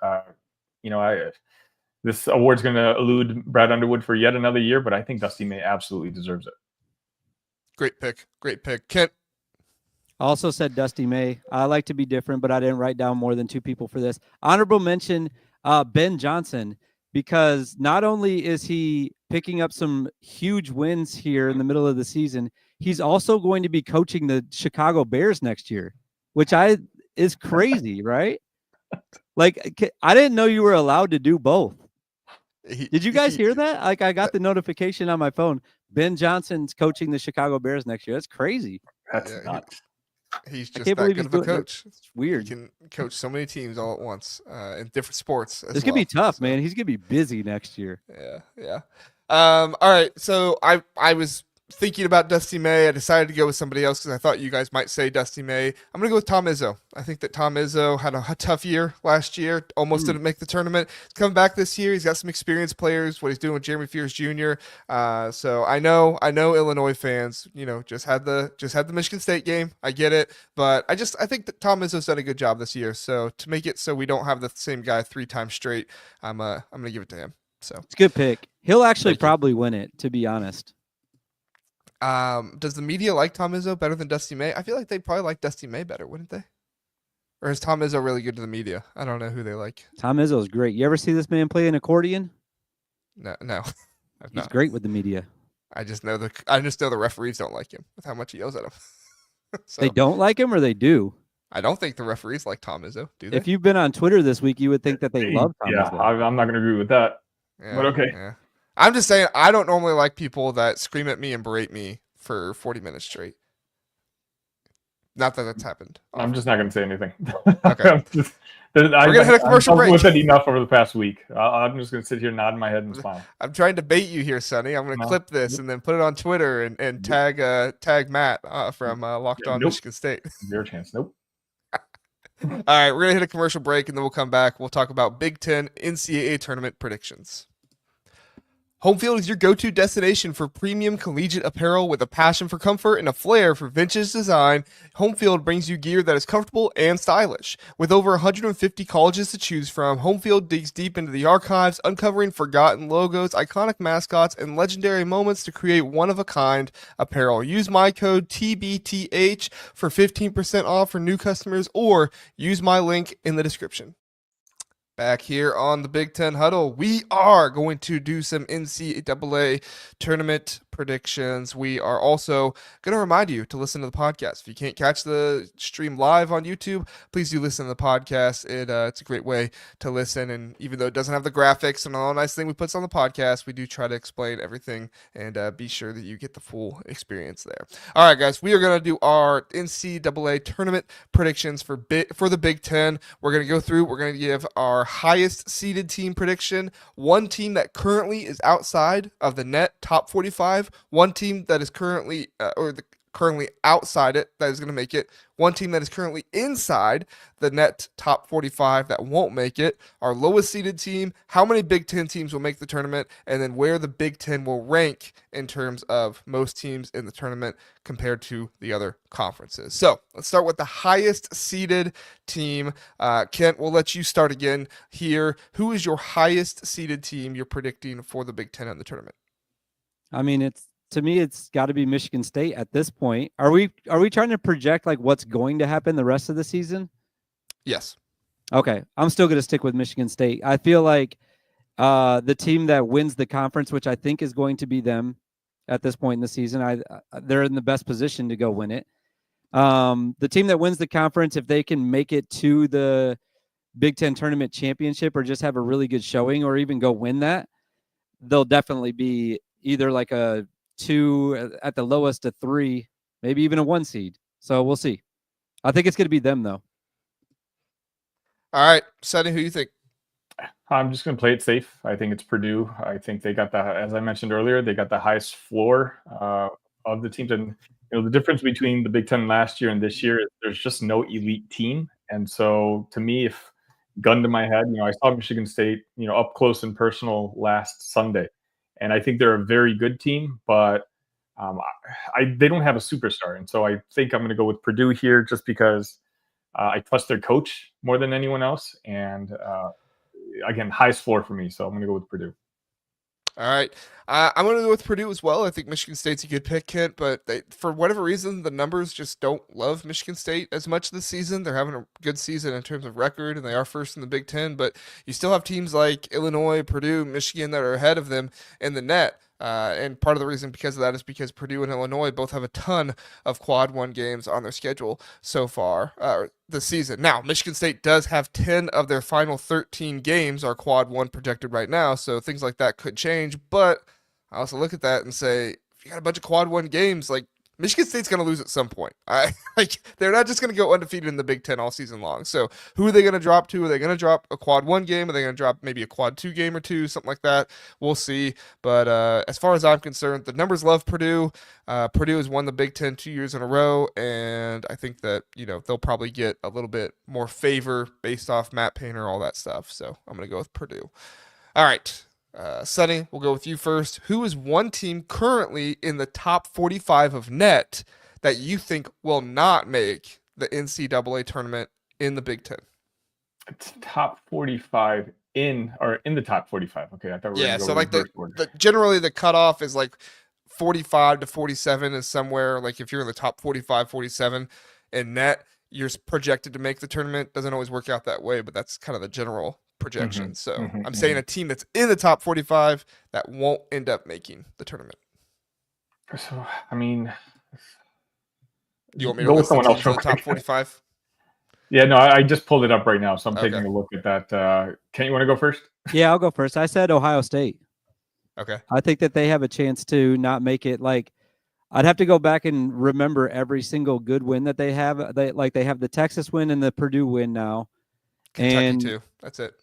This award's going to elude Brad Underwood for yet another year, but I think Dusty May absolutely deserves it. Great pick. Kent? I also said Dusty May. I like to be different, but I didn't write down more than 2 people for this. Honorable mention, Ben Johnson, because not only is he picking up some huge wins here in the middle of the season, he's also going to be coaching the Chicago Bears next year, which is crazy, right? Like, I didn't know you were allowed to do both. Did you guys hear that? Like, I got the notification on my phone. Ben Johnson's coaching the Chicago Bears next year. That's crazy. That's nuts. He's just that good of a coach. It's weird. He can coach so many teams all at once in different sports. This could be tough, man. He's gonna be busy next year. Yeah. All right. So I was thinking about Dusty May. I decided to go with somebody else because I thought you guys might say Dusty May. I'm going to go with Tom Izzo. I think that Tom Izzo had a tough year last year, almost didn't make the tournament. He's coming back this year. He's got some experienced players, what he's doing with Jeremy Fears Jr. So I know Illinois fans, just had the Michigan State game. I get it, but I think that Tom Izzo's done a good job this year. So to make it so we don't have the same guy 3 times straight, I'm going to give it to him. So it's a good pick. He'll actually probably win it, to be honest. Does the media like Tom Izzo better than Dusty May? I feel like they'd probably like Dusty May better, wouldn't they? Or is Tom Izzo really good to the media? I don't know who they like. Tom Izzo's great. You ever see this man play an accordion? No. He's great with the media. I just know the referees don't like him with how much he yells at them. So, they don't like him, or they do? I don't think the referees like Tom Izzo, do they? If you've been on Twitter this week, you would think that they love Tom Izzo. I'm not going to agree with that. Yeah, but okay. Yeah. I'm just saying, I don't normally like people that scream at me and berate me for 40 minutes straight. Not that that's happened. I'm just not going to say anything. Okay. We're going to hit a commercial break. I've with it enough over the past week. I'm just going to sit here nodding my head and smile. I'm trying to bait you here, Sonny. I'm going to clip this and then put it on Twitter and tag Matt from Locked On Michigan State. Zero chance. Nope. All right, we're going to hit a commercial break, and then we'll come back. We'll talk about Big Ten NCAA tournament predictions. Homefield is your go-to destination for premium collegiate apparel with a passion for comfort and a flair for vintage design. Homefield brings you gear that is comfortable and stylish. With over 150 colleges to choose from, Homefield digs deep into the archives, uncovering forgotten logos, iconic mascots, and legendary moments to create one-of-a-kind apparel. Use my code TBTH for 15% off for new customers, or use my link in the description. Back here on the Big Ten Huddle, we are going to do some NCAA tournament predictions. We are also going to remind you to listen to the podcast. If you can't catch the stream live on YouTube, please do listen to the podcast. It's a great way to listen. And even though it doesn't have the graphics and all the nice thing we put on the podcast, we do try to explain everything and be sure that you get the full experience there. All right, guys, we are going to do our NCAA tournament predictions for the Big Ten. We're going to go through. We're going to give our highest seeded team prediction, one team that currently is outside of the net top 45, one team that is currently currently outside it that is going to make it, one team that is currently inside the net top 45 that won't make it, our lowest seeded team, how many Big Ten teams will make the tournament, and then where the Big Ten will rank in terms of most teams in the tournament compared to the other conferences. So let's start with the highest seeded team. Kent, we'll let you start again here. Who is your highest seeded team you're predicting for the Big Ten in the tournament? I mean, to me, it's got to be Michigan State at this point. Are we trying to project like what's going to happen the rest of the season? Yes. Okay, I'm still going to stick with Michigan State. I feel like the team that wins the conference, which I think is going to be them at this point in the season, they're in the best position to go win it. The team that wins the conference, if they can make it to the Big Ten tournament championship or just have a really good showing or even go win that, they'll definitely be either like a 2, at the lowest a 3, maybe even a 1 seed. So we'll see. I think it's going to be them, though. All right, Sonny, who do you think? I'm just going to play it safe. I think it's Purdue. I think they got as I mentioned earlier, they got the highest floor of the teams. And the difference between the Big Ten last year and this year is there's just no elite team. And so to me, if gun to my head, I saw Michigan State, up close and personal last Sunday. And I think they're a very good team, but they don't have a superstar. And so I think I'm going to go with Purdue here just because I trust their coach more than anyone else. And again, highest floor for me. So I'm going to go with Purdue. All right. I'm going to go with Purdue as well. I think Michigan State's a good pick, Kent, but for whatever reason, the numbers just don't love Michigan State as much this season. They're having a good season in terms of record, and they are first in the Big Ten, but you still have teams like Illinois, Purdue, Michigan that are ahead of them in the net. And part of the reason because of that is because Purdue and Illinois both have a ton of quad 1 games on their schedule so far this season. Now, Michigan State does have 10 of their final 13 games are quad 1 projected right now, so things like that could change. But I also look at that and say, if you got a bunch of quad 1 games, like Michigan State's going to lose at some point. They're not just going to go undefeated in the Big Ten all season long. So who are they going to drop to? Are they going to drop a quad 1 game? Are they going to drop maybe a quad 2 game or 2, something like that? We'll see. But as far as I'm concerned, the numbers love Purdue. Purdue has won the Big Ten 2 years in a row, and I think that they'll probably get a little bit more favor based off Matt Painter, all that stuff. So I'm going to go with Purdue. All right. Sonny, we'll go with you first. Who is one team currently in the top 45 of net that you think will not make the NCAA tournament in the Big Ten? It's top 45 in the top 45. Okay, I thought we were so like generally the cutoff is like 45 to 47 is somewhere like if you're in the top 45, 47 in net, you're projected to make the tournament. Doesn't always work out that way, but that's kind of the general projection. I'm saying a team that's in the top 45 that won't end up making the tournament. So, I mean, you want me to list someone else in the top 45? Yeah, no, I just pulled it up right now, so I'm taking a look at that. Kent, you want to go first? Yeah, I'll go first. I said Ohio State. Okay. I think that they have a chance to not make it. Like, I'd have to go back and remember every single good win that they have. They have the Texas win and the Purdue win now. Kentucky too. That's it.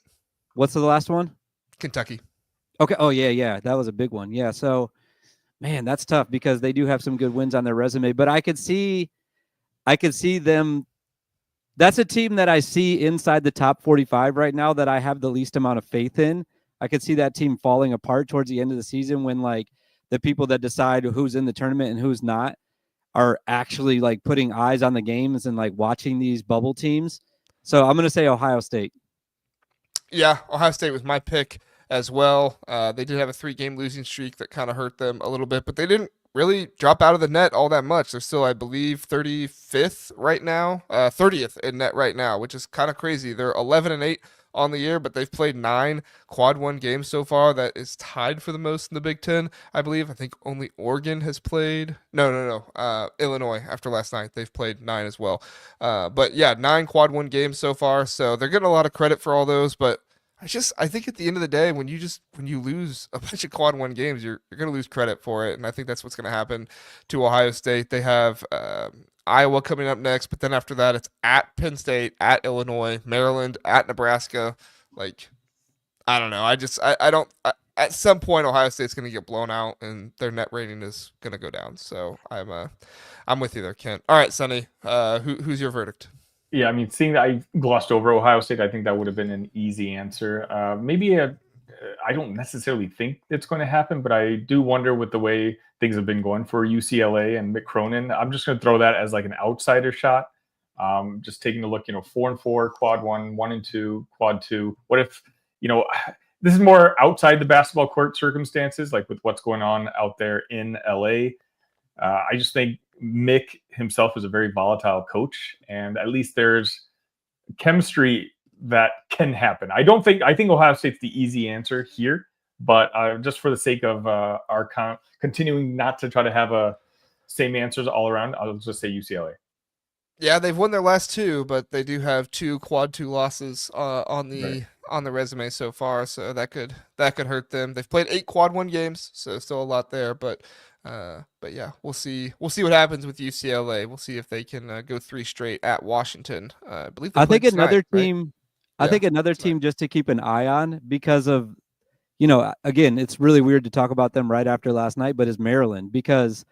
What's the last one? Kentucky. Okay. Oh, yeah. That was a big one. Yeah. So, man, that's tough because they do have some good wins on their resume. But I could see them. That's a team that I see inside the top 45 right now that I have the least amount of faith in. I could see that team falling apart towards the end of the season when, like, the people that decide who's in the tournament and who's not are actually, like, putting eyes on the games and, like, watching these bubble teams. So I'm going to say Ohio State. Yeah, Ohio State was my pick as well. They did have a 3-game losing streak that kind of hurt them a little bit, but they didn't really drop out of the net all that much. They're still, I believe, 35th right now, 30th in net right now, which is kind of crazy. They're 11-8 on the year, but they've played 9 quad 1 games so far. That is tied for the most in the Big Ten, I believe. I think only Oregon has played. No. Illinois, after last night, they've played 9 as well. But yeah, 9 quad 1 games so far. So they're getting a lot of credit for all those. But I think at the end of the day, when you lose a bunch of quad 1 games, you're going to lose credit for it. And I think that's what's going to happen to Ohio State. They have Iowa coming up next, but then after that, it's at Penn State, at Illinois, Maryland, at Nebraska. Like, I don't know. At some point, Ohio State's going to get blown out, and their net rating is going to go down. So I'm with you there, Kent. All right, Sonny, who's your verdict? Yeah, I mean, seeing that I glossed over Ohio State, I think that would have been an easy answer. I don't necessarily think it's going to happen, but I do wonder with the way things have been going for UCLA and Mick Cronin. I'm just going to throw that as like an outsider shot. Just taking a look, 4-4, quad 1, 1-2, quad 2. What if, this is more outside the basketball court circumstances, like with what's going on out there in LA. I just think Mick himself is a very volatile coach, and at least there's chemistry that can happen. I think Ohio State's the easy answer here, but just for the sake of our continuing not to try to have same answers all around, I'll just say UCLA. Yeah, they've won their last 2, but they do have 2 quad 2 losses on the resume so far, so that could hurt them. They've played 8 quad 1 games, so still a lot there, but yeah, we'll see what happens with UCLA. We'll see if they can go 3 straight at Washington. I believe. I think another team. Right? I think another team just to keep an eye on because of, again, it's really weird to talk about them right after last night, but is Maryland, because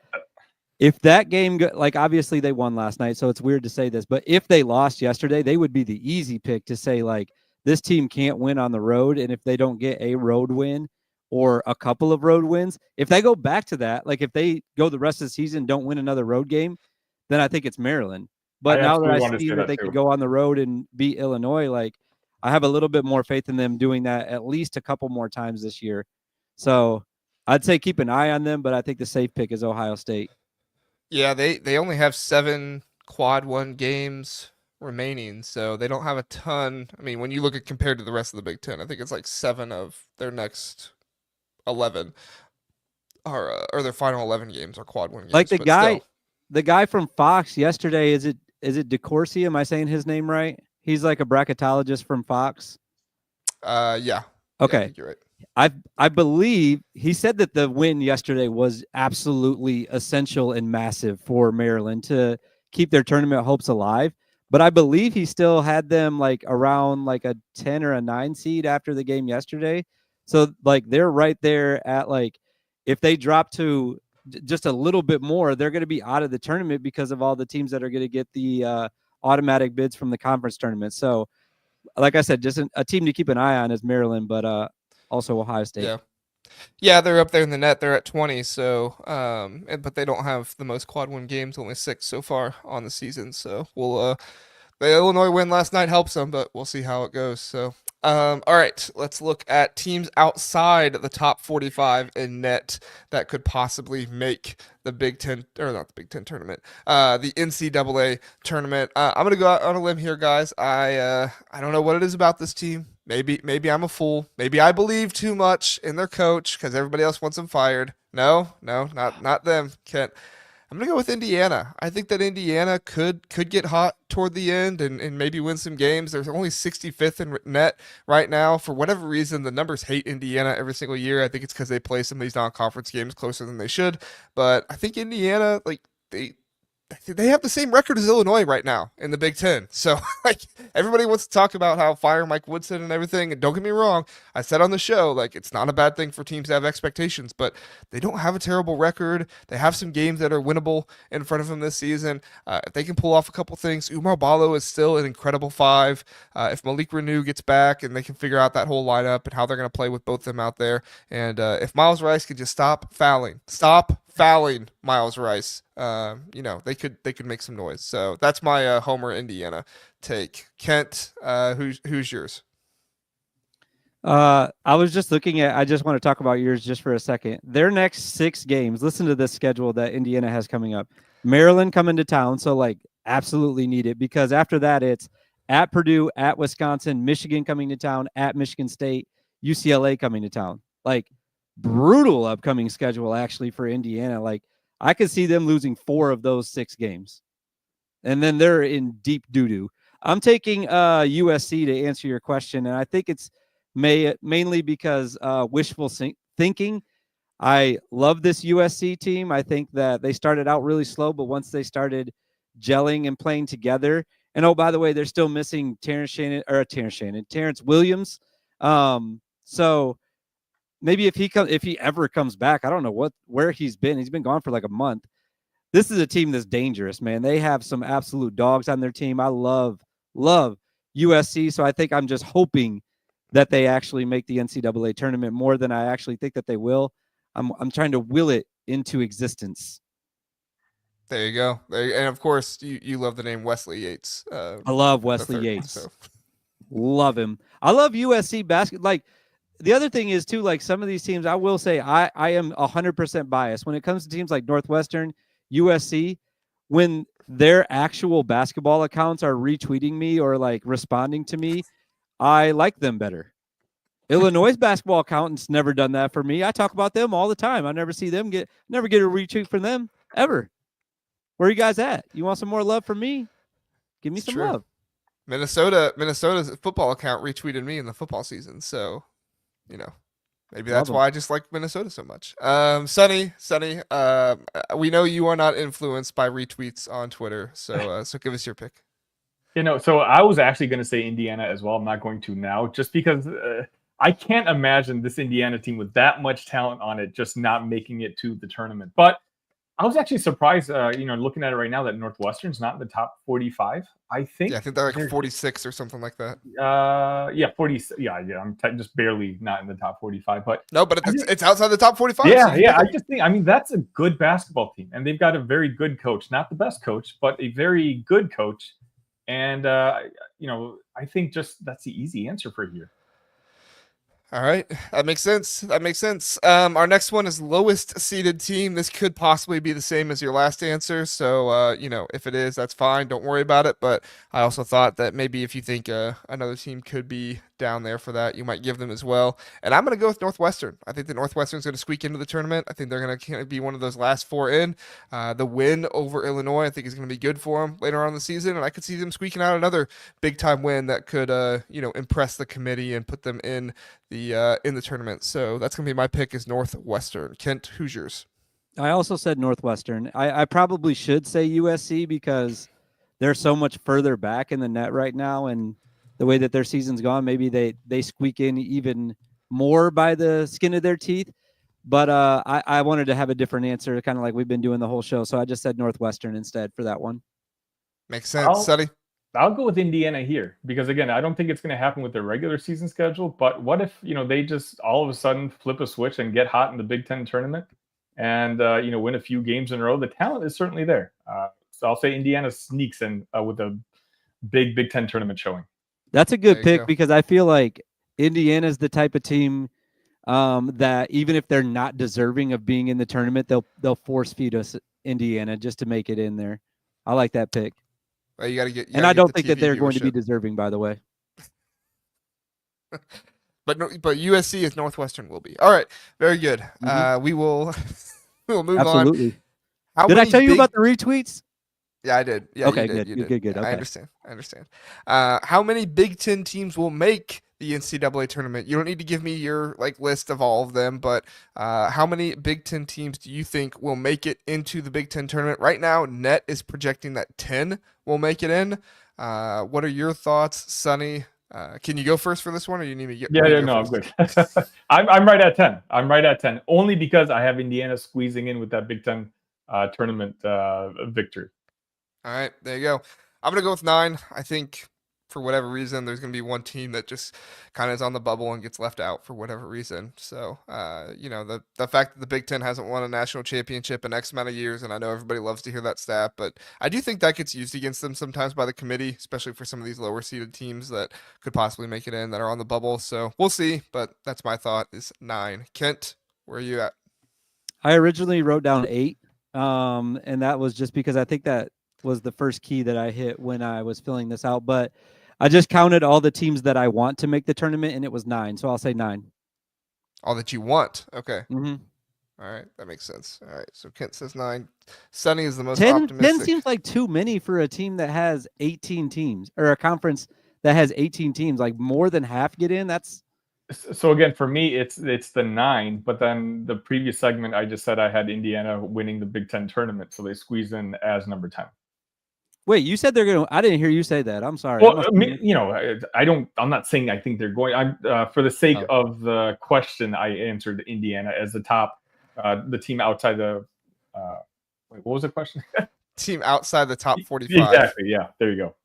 if that game, obviously they won last night, so it's weird to say this, but if they lost yesterday, they would be the easy pick to say, like, this team can't win on the road, and if they don't get a road win or a couple of road wins, if they go back to that, like if they go the rest of the season, don't win another road game, then I think it's Maryland. But now that I see that they could go on the road and beat Illinois, like, I have a little bit more faith in them doing that at least a couple more times this year. So I'd say keep an eye on them, but I think the safe pick is Ohio State. Yeah, they only have 7 quad 1 games remaining, so they don't have a ton. I mean, when you look at compared to the rest of the Big Ten, I think it's like 7 of their next 11 or their final 11 games are quad 1 games. Like the guy from Fox yesterday, is it DeCourcy? Am I saying his name right? He's like a bracketologist from Fox. Yeah. Okay. Yeah, I think you're right. I believe he said that the win yesterday was absolutely essential and massive for Maryland to keep their tournament hopes alive. But I believe he still had them like around like a 10 or a 9 seed after the game yesterday. So like they're right there at, like, if they drop to just a little bit more, they're going to be out of the tournament because of all the teams that are going to get the automatic bids from the conference tournament. So like I said, just a team to keep an eye on is Maryland, but also Ohio State. Yeah, they're up there in the net. They're at 20, so but they don't have the most quad 1 games, only 6 so far on the season. So we'll the Illinois win last night helps them, but we'll see how it goes. So all right, let's look at teams outside the top 45 in net that could possibly make the Big Ten, or not the Big Ten tournament, the NCAA tournament. I'm gonna go out on a limb here, guys. I don't know what it is about this team. Maybe I'm a fool. Maybe I believe too much in their coach because everybody else wants him fired. No, not them, Kent. I'm going to go with Indiana. I think that Indiana could get hot toward the end and maybe win some games. They're only 65th in net right now. For whatever reason, the numbers hate Indiana every single year. I think it's because they play some of these non-conference games closer than they should. But I think Indiana, like, they have the same record as Illinois right now in the Big Ten. So, like, everybody wants to talk about how fire Mike Woodson and everything. And don't get me wrong, I said on the show, like, it's not a bad thing for teams to have expectations, but they don't have a terrible record. They have some games that are winnable in front of them this season. If they can pull off a couple things, Umar Ballo is still an incredible 5. If Malik Renew gets back and they can figure out that whole lineup and how they're going to play with both of them out there, and if Miles Rice could just stop fouling Miles Rice, they could make some noise. So that's my Homer Indiana take. Kent, who's yours? I was just looking at, I just want to talk about yours just for a second. Their next 6 games, listen to this schedule that Indiana has coming up. Maryland coming to town, so like absolutely need it, because after that it's at Purdue, at Wisconsin, Michigan coming to town, at Michigan State, UCLA coming to town. Like, brutal upcoming schedule actually for Indiana. Like, I could see them losing 4 of those 6 games. And then they're in deep doo-doo. I'm taking USC to answer your question, and I think it's mainly because wishful thinking. I love this USC team. I think that they started out really slow, but once they started gelling and playing together, and oh, by the way, they're still missing Terrence Williams. So maybe if he ever comes back, I don't know where he's been. He's been gone for like a month. This is a team that's dangerous, man. They have some absolute dogs on their team. I love USC. So I think I'm just hoping that they actually make the NCAA tournament more than I actually think that they will. I'm trying to will it into existence. There you go. And of course, you love the name Wesley Yates. I love Wesley Yates. So. Love him. I love USC basketball. Like, the other thing is too, like some of these teams, I will say I am 100% biased when it comes to teams like Northwestern, USC. When their actual basketball accounts are retweeting me or like responding to me, I like them better. Illinois' basketball accountants never done that for me. I talk about them all the time. I never see them never get a retweet from them ever. Where are you guys at? You want some more love from me? Give me some love. Minnesota's football account retweeted me in the football season, so maybe that's why I just like Minnesota so much. Sonny, we know you are not influenced by retweets on Twitter, so give us your pick. So I was actually going to say Indiana as well. I'm not going to now, just because I can't imagine this Indiana team with that much talent on it just not making it to the tournament. But I was actually surprised, looking at it right now, that Northwestern's not in the top 45. I think they're like 46 or something like that. 40. Yeah. I'm just barely not in the top 45, but no, but it's outside the top 45. Yeah. I just think, that's a good basketball team, and they've got a very good coach, not the best coach, but a very good coach. And I think just that's the easy answer for here. All right. That makes sense. Our next one is lowest seeded team. This could possibly be the same as your last answer. So, if it is, that's fine. Don't worry about it. But I also thought that maybe if you think another team could be down there for that, you might give them as well. And I'm going to go with Northwestern. I think that Northwestern's going to squeak into the tournament. I think they're going to be one of those last 4 in. The win over Illinois, I think, is going to be good for them later on in the season. And I could see them squeaking out another big-time win that could, impress the committee and put them in the tournament. So that's going to be my pick, is Northwestern. Kent, who's yours? I also said Northwestern. I probably should say USC because they're so much further back in the net right now, and the way that their season's gone, maybe they squeak in even more by the skin of their teeth. But I wanted to have a different answer, kind of like we've been doing the whole show. So I just said Northwestern instead for that one. Makes sense. Sonny? I'll go with Indiana here because, again, I don't think it's going to happen with their regular season schedule. But what if, they just all of a sudden flip a switch and get hot in the Big Ten tournament and, win a few games in a row? The talent is certainly there. So I'll say Indiana sneaks in with a big Big Ten tournament showing. That's a good pick because I feel like Indiana is the type of team that even if they're not deserving of being in the tournament, they'll force feed us Indiana just to make it in there. I like that pick. Well, you gotta and I don't think that they're going to be deserving, by the way. But USC is Northwestern will be. All right, very good. Mm-hmm. We will move Absolutely. on. Did I tell you about the retweets? Yeah, I did. Yeah, okay, you did. Good. Okay. I understand. How many Big Ten teams will make the NCAA tournament? You don't need to give me your list of all of them, but how many Big Ten teams do you think will make it into the Big Ten tournament? Right now, Net is projecting that 10 will make it in. What are your thoughts, Sonny? Can you go first for this one, or you need me to get? No, I'm good. I'm right at 10. I'm right at 10, only because I have Indiana squeezing in with that Big Ten tournament victory. All right, there you go. I'm going to go with 9. I think for whatever reason, there's going to be one team that just kind of is on the bubble and gets left out for whatever reason. So, the fact that the Big Ten hasn't won a national championship in X amount of years, and I know everybody loves to hear that stat, but I do think that gets used against them sometimes by the committee, especially for some of these lower seeded teams that could possibly make it in that are on the bubble. So we'll see, but that's my thought, is 9. Kent, where are you at? I originally wrote down 8, and that was just because I think that was the first key that I hit when I was filling this out. But I just counted all the teams that I want to make the tournament, and it was 9. So I'll say 9. All that you want. Okay. Mm-hmm. All right. That makes sense. All right. So Kent says 9. Sonny is the most 10 optimistic. seems like too many for a team that has 18 teams, or a conference that has 18 teams. Like more than half get in. That's So again, for me, it's the 9. But then the previous segment, I just said I had Indiana winning the Big Ten tournament, so they squeezed in as number 10. Wait, you said they're going to. I didn't hear you say that. I'm sorry. Well, I'm not saying I think they're going. I'm for the sake of the question, I answered Indiana as the top, the team outside the. Wait, what was the question? Team outside the top 45. Exactly. Yeah. There you go.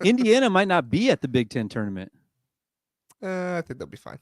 Indiana might not be at the Big Ten tournament. I think they'll be fine.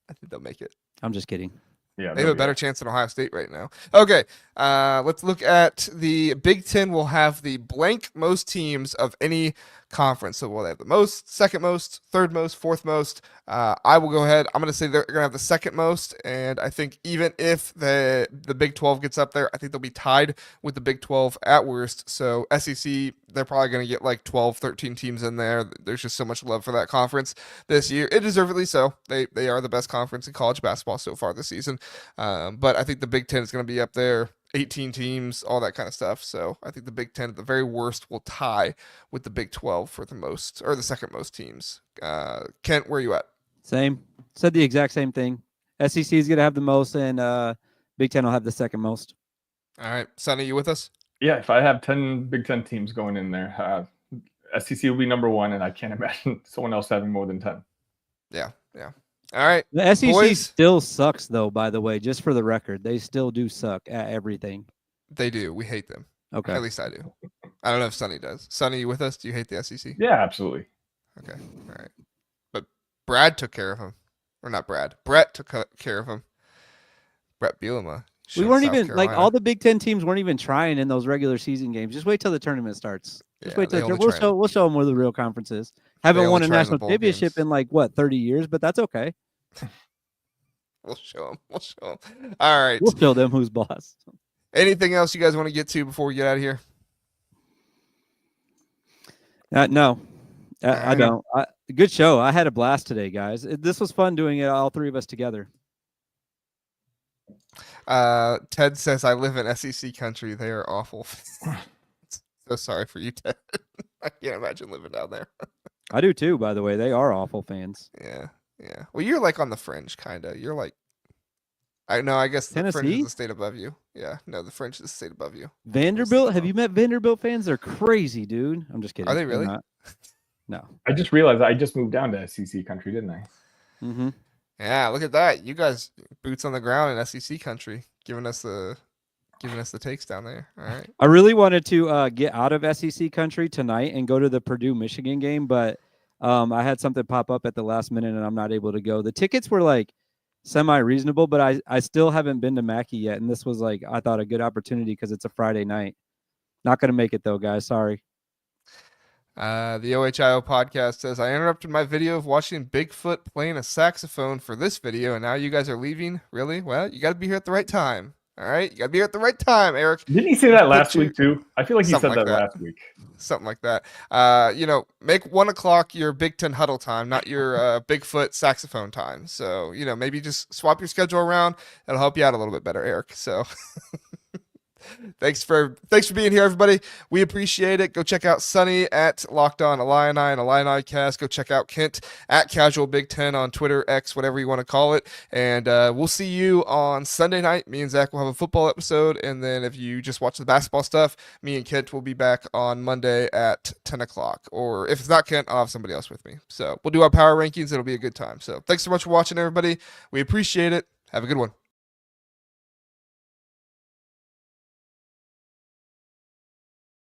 I think they'll make it. I'm just kidding. Yeah, they have a better chance than Ohio State right now. Okay, let's look at the Big Ten. Will have the blank most teams of any conference. So will they have the most, second most, third most, fourth most? I will go ahead. I'm going to say they're going to have the second most, and I think even if the Big 12 gets up there, I think they'll be tied with the Big 12 at worst. So SEC, they're probably going to get like 12, 13 teams in there. There's just so much love for that conference this year. It deservedly so. They are the best conference in college basketball so far this season. But I think the Big Ten is going to be up there, 18 teams, all that kind of stuff. So I think the Big Ten at the very worst will tie with the Big 12 for the most, or the second most teams. Kent, where are you at? Same. Said the exact same thing. SEC is going to have the most, and Big Ten will have the second most. All right. Sonny, you with us? Yeah, if I have 10 Big Ten teams going in there, SEC will be number 1, and I can't imagine someone else having more than 10. Yeah. All right. The SEC boys. still sucks, though, by the way, just for the record. They still do suck at everything. They do. We hate them. Okay. At least I do. I don't know if Sonny does. Sonny, you with us? Do you hate the SEC? Yeah, absolutely. Okay. All right. But Brad took care of him. Or not Brad. Brett took care of him. Brett Bielema. We weren't even, like, all the Big Ten teams weren't even trying in those regular season games. Just wait till the tournament starts. Wait till we'll show them where the real conference is. Haven't won a national championship in, like, what, 30 years? But that's okay. We'll show them. All right. We'll show them who's boss. Anything else you guys want to get to before we get out of here? No. I don't. Good show. I had a blast today, guys. This was fun doing it, all three of us together. Ted says, I live in SEC country. They are awful. So sorry for you, Ted. I can't imagine living down there. I do too, by the way. They are awful fans. Yeah. Well, you're like on the fringe, kind of. You're like, I guess the fringe is the state above you. Yeah, no, the fringe is the state above you. Vanderbilt? Have you met Vanderbilt fans? They're crazy, dude. I'm just kidding. Are they really? No. I just realized I just moved down to SEC country, didn't I? Mm-hmm. Yeah, look at that. You guys, boots on the ground in SEC country, giving us the takes down there. All right. I really wanted to get out of SEC country tonight and go to the Purdue Michigan game, but I had something pop up at the last minute and I'm not able to go. The tickets were like semi-reasonable, but I still haven't been to Mackey yet, and this was like, I thought, a good opportunity because it's a Friday night. Not going to make it though, guys. Sorry. The OHIO podcast says, I interrupted my video of watching Bigfoot playing a saxophone for this video, and now you guys are leaving? Really? Well, you got to be here at the right time. All right? You got to be here at the right time, Eric. Didn't he say that last week, too? I feel like he said that last week. Something like that. Make 1 o'clock your Big Ten Huddle time, not your Bigfoot saxophone time. So, maybe just swap your schedule around. It'll help you out a little bit better, Eric. So... Thanks for being here, everybody. We appreciate it. Go check out Sonny at Locked On Illini and Illini Cast. Go check out Kent at Casual Big Ten on Twitter, X, whatever you want to call it. And we'll see you on Sunday night. Me and Zach will have a football episode. And then if you just watch the basketball stuff, me and Kent will be back on Monday at 10 o'clock. Or if it's not Kent, I'll have somebody else with me. So we'll do our power rankings. It'll be a good time. So thanks so much for watching, everybody. We appreciate it. Have a good one.